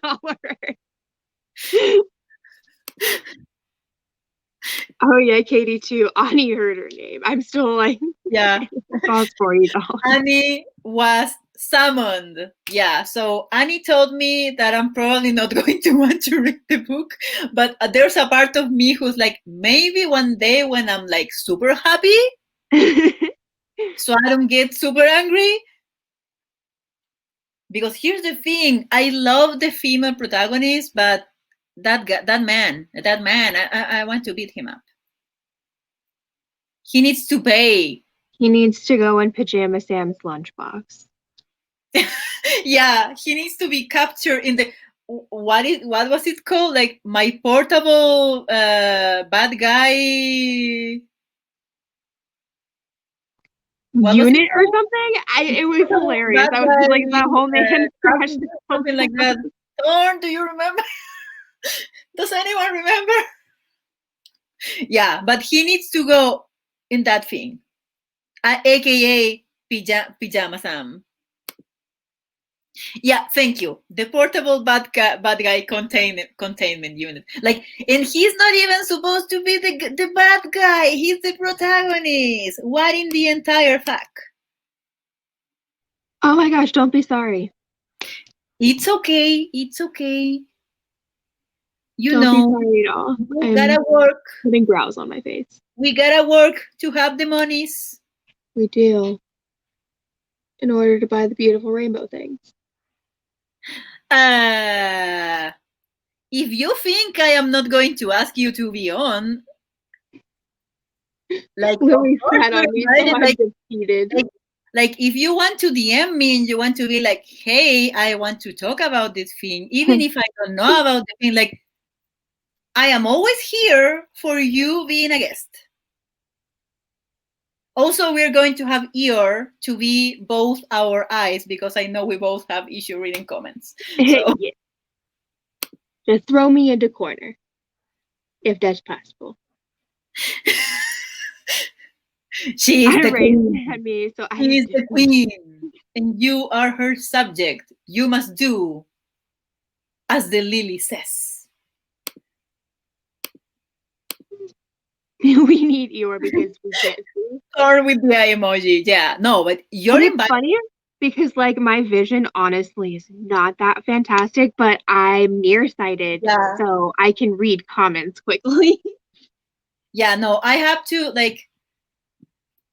Oh yeah, Katie too. Ani heard her name. I'm still like, Yeah. it'll cost $40. Annie was summoned. Yeah, so Annie told me that I'm probably not going to want to read the book, but there's a part of me who's like, maybe one day when I'm like super happy, so I don't get super angry. Because here's the thing, I love the female protagonist, but that man, I want to beat him up. He needs to pay. He needs to go in Pajama Sam's lunchbox. Yeah, he needs to be captured in the what was it called, like my portable bad guy, what was it Unit or called? something? It was hilarious. Bad I was guy like, that whole man crashed something, his something like that. lunchbox. Thorn, do you remember? Does anyone remember? Yeah, but he needs to go in that thing, aka pajama Sam. Yeah, thank you. The portable bad guy containment unit. Like, and he's not even supposed to be the bad guy. He's the protagonist. What in the entire fuck? Oh my gosh, don't be sorry. It's okay. It's okay. You Don't be know, sorry at all. we I'm gotta work. putting brows on my face. We gotta work to have the monies. We do. In order to buy the beautiful rainbow things. Uh, if you think I am not going to ask you to be on, like, of Lily course sat you're on me, so invited. I'm defeated. Like if you want to DM me and you want to be like, hey, I want to talk about this thing, even if I don't know about the thing, like I am always here for you being a guest. Also, we're going to have Eeyore to be both our eyes because I know we both have issue reading comments. So Yeah. Just throw me into corner, if that's possible. she is I the raised queen. at me, so She I is the queen, and you are her subject. You must do as the lily says. we need Eeyore because we get Or with the eye emoji. Yeah, no, but you're and it's invited. funny because like my vision honestly is not that fantastic, but I'm nearsighted, Yeah. so I can read comments quickly. Yeah, no, I have to like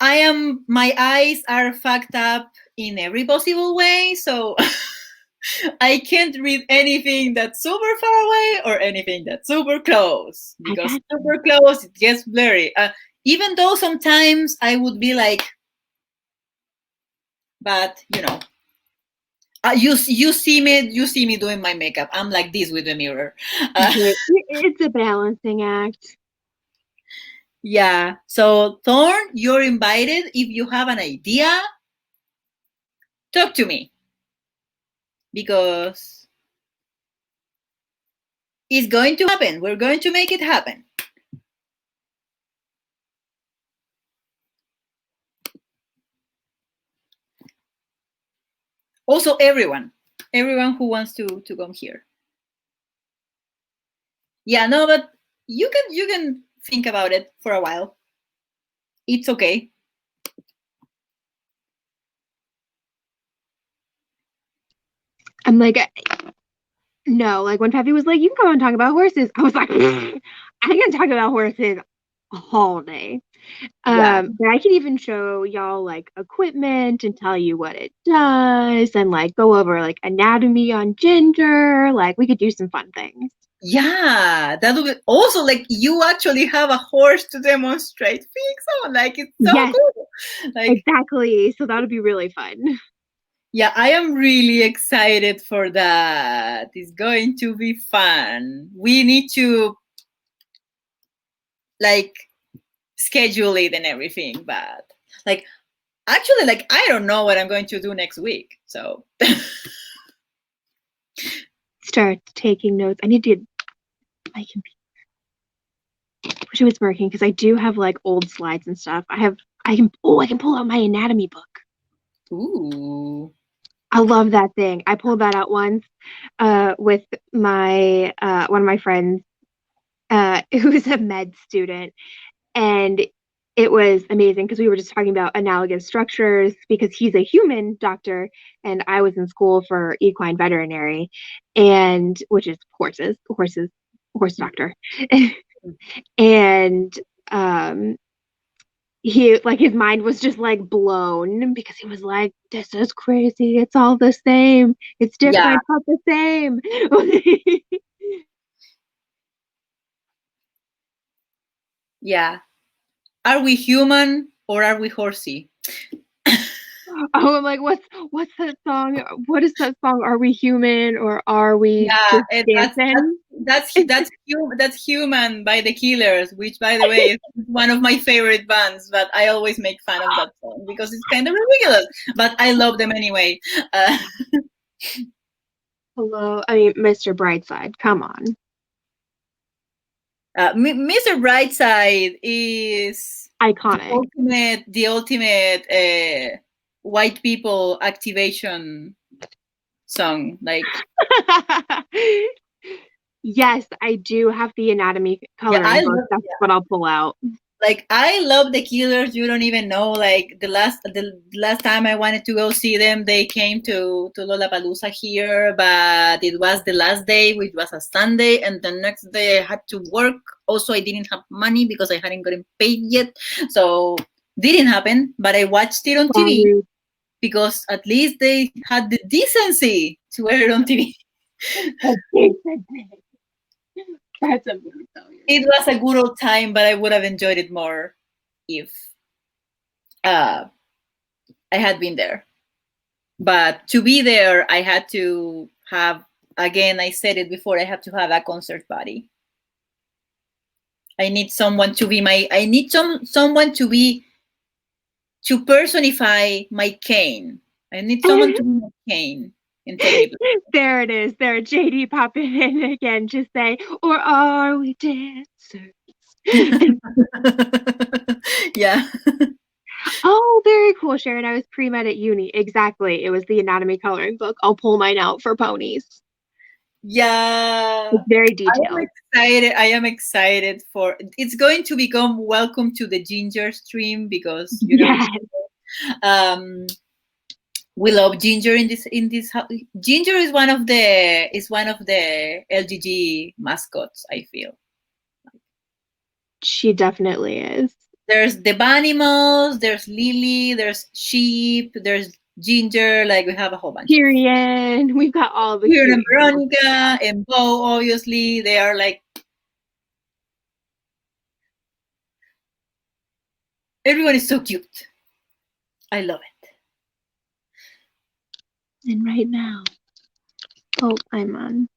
my eyes are fucked up in every possible way, so I can't read anything that's super far away or anything that's super close, I because got super close it gets blurry. Even though sometimes I would be like, but you see me doing my makeup. I'm like this with the mirror. Uh, it's a balancing act. yeah. So Thorn, you're invited. If you have an idea, talk to me, because it's going to happen. We're going to make it happen. Also, everyone who wants to come here. Yeah, no, but you can think about it for a while. It's okay. I'm like, no, like when Fefy was like, you can come and talk about horses. I was like, I can talk about horses all day. Yeah. But I can even show y'all like equipment and tell you what it does and like go over like anatomy on Ginger. Like we could do some fun things. Yeah, that would be also like you actually have a horse to demonstrate things on. Like it's so Yes, cool. Like, exactly. So that would be really fun. yeah, I am really excited for that. It's going to be fun. We need to like schedule it and everything, but like actually like I don't know what I'm going to do next week. So Start taking notes. I need to get my computer. Wish it was working because I do have like old slides and stuff. I can pull out my anatomy book. ooh. I love that thing. I pulled that out once with my one of my friends who's a med student, and it was amazing because we were just talking about analogous structures because he's a human doctor and I was in school for equine veterinary, and which is horse doctor. And um he like his mind was just like blown because he was like, this is crazy, it's all the same, it's Yeah, different but the same. yeah. Are we human or are we horsey? Oh, I'm like, what's that song, what is that song, are we human or are we Yeah, just and dancing? that's Human by the Killers, which by the way is one of my favorite bands. But I always make fun of that song because it's kind of ridiculous. But I love them anyway. Uh, Hello, I mean, Mr. Brightside, come on. Mr. Brightside is Iconic. the ultimate white people activation song. Like, Yes, I do have the anatomy yeah, coloring book. That's what I'll pull out. like I love the Killers. You don't even know. Like the last time I wanted to go see them, they came to Lollapalooza here, but it was the last day, which was a Sunday, and the next day I had to work. Also, I didn't have money because I hadn't gotten paid yet, so didn't happen. But I watched it on Wow, TV because at least they had the decency to air it on TV. that's a good failure. It was a good old time, but I would have enjoyed it more if uh, I had been there. But to be there, I had to have, again, I said it before, I have to have a concert body. I need someone to be I need someone to personify my cane. I need someone to be my cane and take me to. There it is. There, JD popping in again. Just say, or are we dancers? Yeah. Oh, very cool, Sharon. I was pre-med at uni. Exactly. It was the anatomy coloring book. I'll pull mine out for ponies. Yeah. It's very I am detailed. excited. I am excited for it's going to become welcome to the Ginger stream because Yes. um we love Ginger in this Ginger is one of the LGG mascots, I feel. She definitely is. There's the Banimals, there's Lily, there's sheep, there's Ginger, like we have a whole bunch of Tyrion. We've got all the Tyrion cute and animals. Veronica and Bo. Obviously, they are like everyone is so cute. I love it. And right now, oh, I'm on.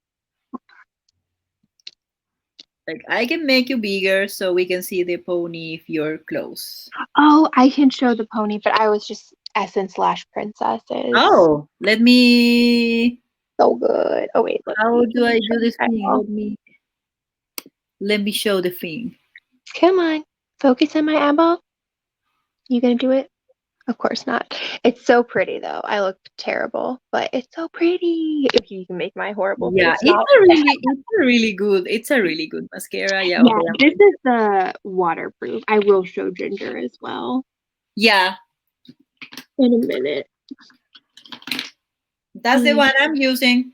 Like I can make you bigger so we can see the pony if you're close. Oh, I can show the pony, but I was just essence slash princesses. Oh, let me. So good. Oh wait, let's How see. do I do this thing? Eyeball. Let me show the thing. Come on, focus on my eyeball. You gonna do it? Of course not. It's so pretty though. I look terrible, but it's so pretty. If you can make my horrible Yeah, face stop. it's a really good mascara. Yeah, Yeah, okay. this is the waterproof. I will show Ginger as well Yeah, in a minute. that's the one I'm using.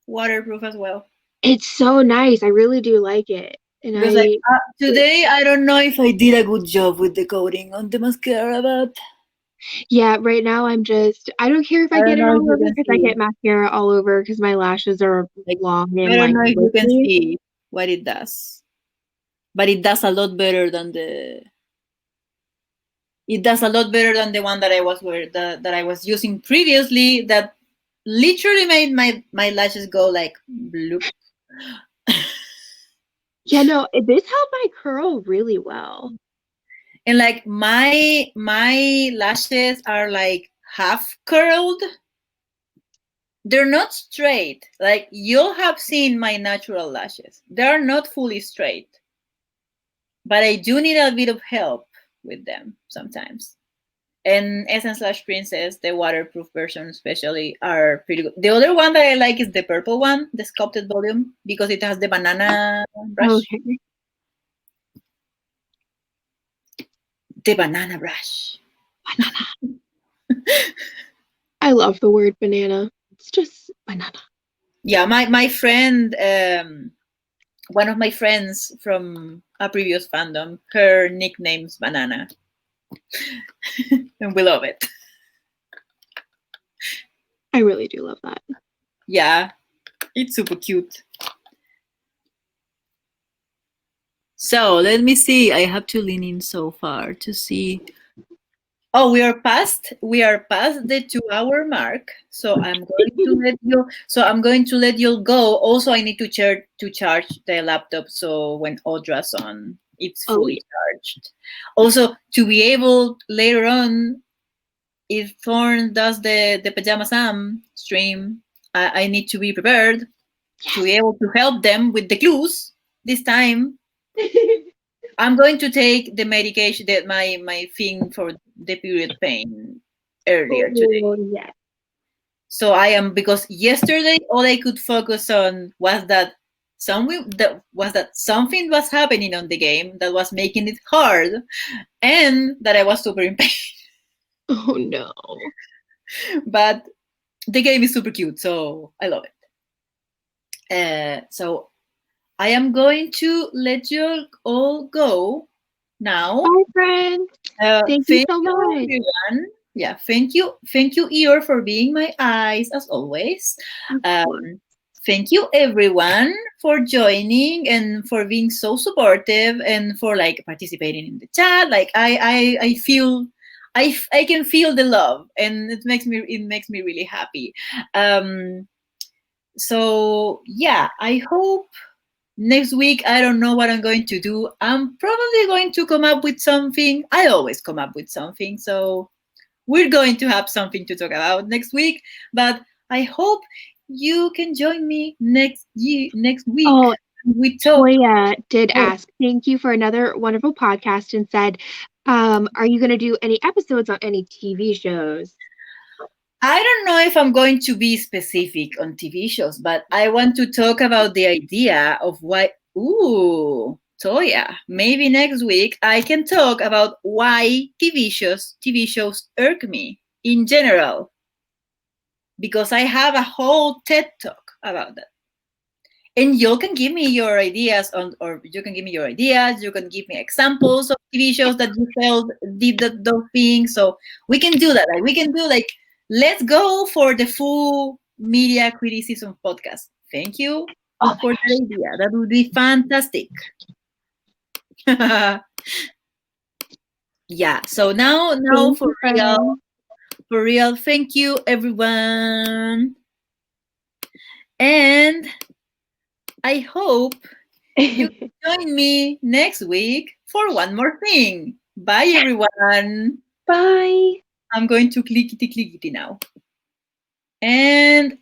Waterproof as well. It's so nice. I really do like it. And Because like I today, I don't know if I did a good job with the coating on the mascara, but Yeah, right now I don't care if I I don't get it know if all you over can because I see. get mascara all over because my lashes are Like long I and don't like know if you can wispy. see what it does, but it does a lot better than the. It does a lot better than the one that that I was using previously. That literally made my lashes go like bloop. Yeah, no, this helped my curl really well. And like my lashes are like half curled. They're not straight. Like you'll have seen my natural lashes. They're not fully straight. But I do need a bit of help with them sometimes. And Essence Slash Princess, the waterproof version especially, are pretty good. The other one that I like is the purple one, the sculpted volume, because it has the banana brush. Okay. The banana brush. I love the word banana. It's just banana. Yeah, my friend, one of my friends from a previous fandom, her nickname's Banana, and we love it. I really do love that. Yeah, it's super cute. So let me see. I have to lean in so far to see. Oh, we are past the 2 hour mark. So I'm going to let you go. Also, I need to charge the laptop so when Audra's on, it's Oh fully yeah. charged. Also, to be able later on, if Thorn does the Pajama Sam stream, I need to be prepared to be able to help them with the clues this time. I'm going to take the medication, that my thing for the period pain earlier today. Oh yeah. So I am, because yesterday all I could focus on was that something was happening on the game that was making it hard, and that I was super in pain. Oh no. But the game is super cute, so I love it. So I am going to let you all go now. Bye, friend. Thank you Thank so you, much. everyone. Yeah, thank you, Eeyore, for being my eyes as always. Of course. Um, thank you, everyone, for joining and for being so supportive and for like participating in the chat. Like I feel. I can feel the love, and it makes me really happy. Um, so yeah, I hope next week, I don't know what I'm going to do. I'm probably going to come up with something. I always come up with something. So we're going to have something to talk about next week. But I hope you can join me next week. Oh, We talk. Toya did Oh, ask, thank you for another wonderful podcast and said, are you going to do any episodes on any TV shows? I don't know if I'm going to be specific on TV shows, but I want to talk about the idea of why. Ooh, Toya. Maybe next week I can talk about why TV shows irk me in general, because I have a whole TED talk about that. And you can give me your ideas on, or you can give me your ideas. You can give me examples of TV shows that you felt did those things. So we can do that. Like we can do like let's go for the full media criticism podcast. Thank you Oh my for gosh. that idea. That would be fantastic. Yeah. So now Thank you, friend. for real. Thank you, everyone, and I hope you join me next week for one more thing. Bye, everyone. Bye. I'm going to clickety clickety now. And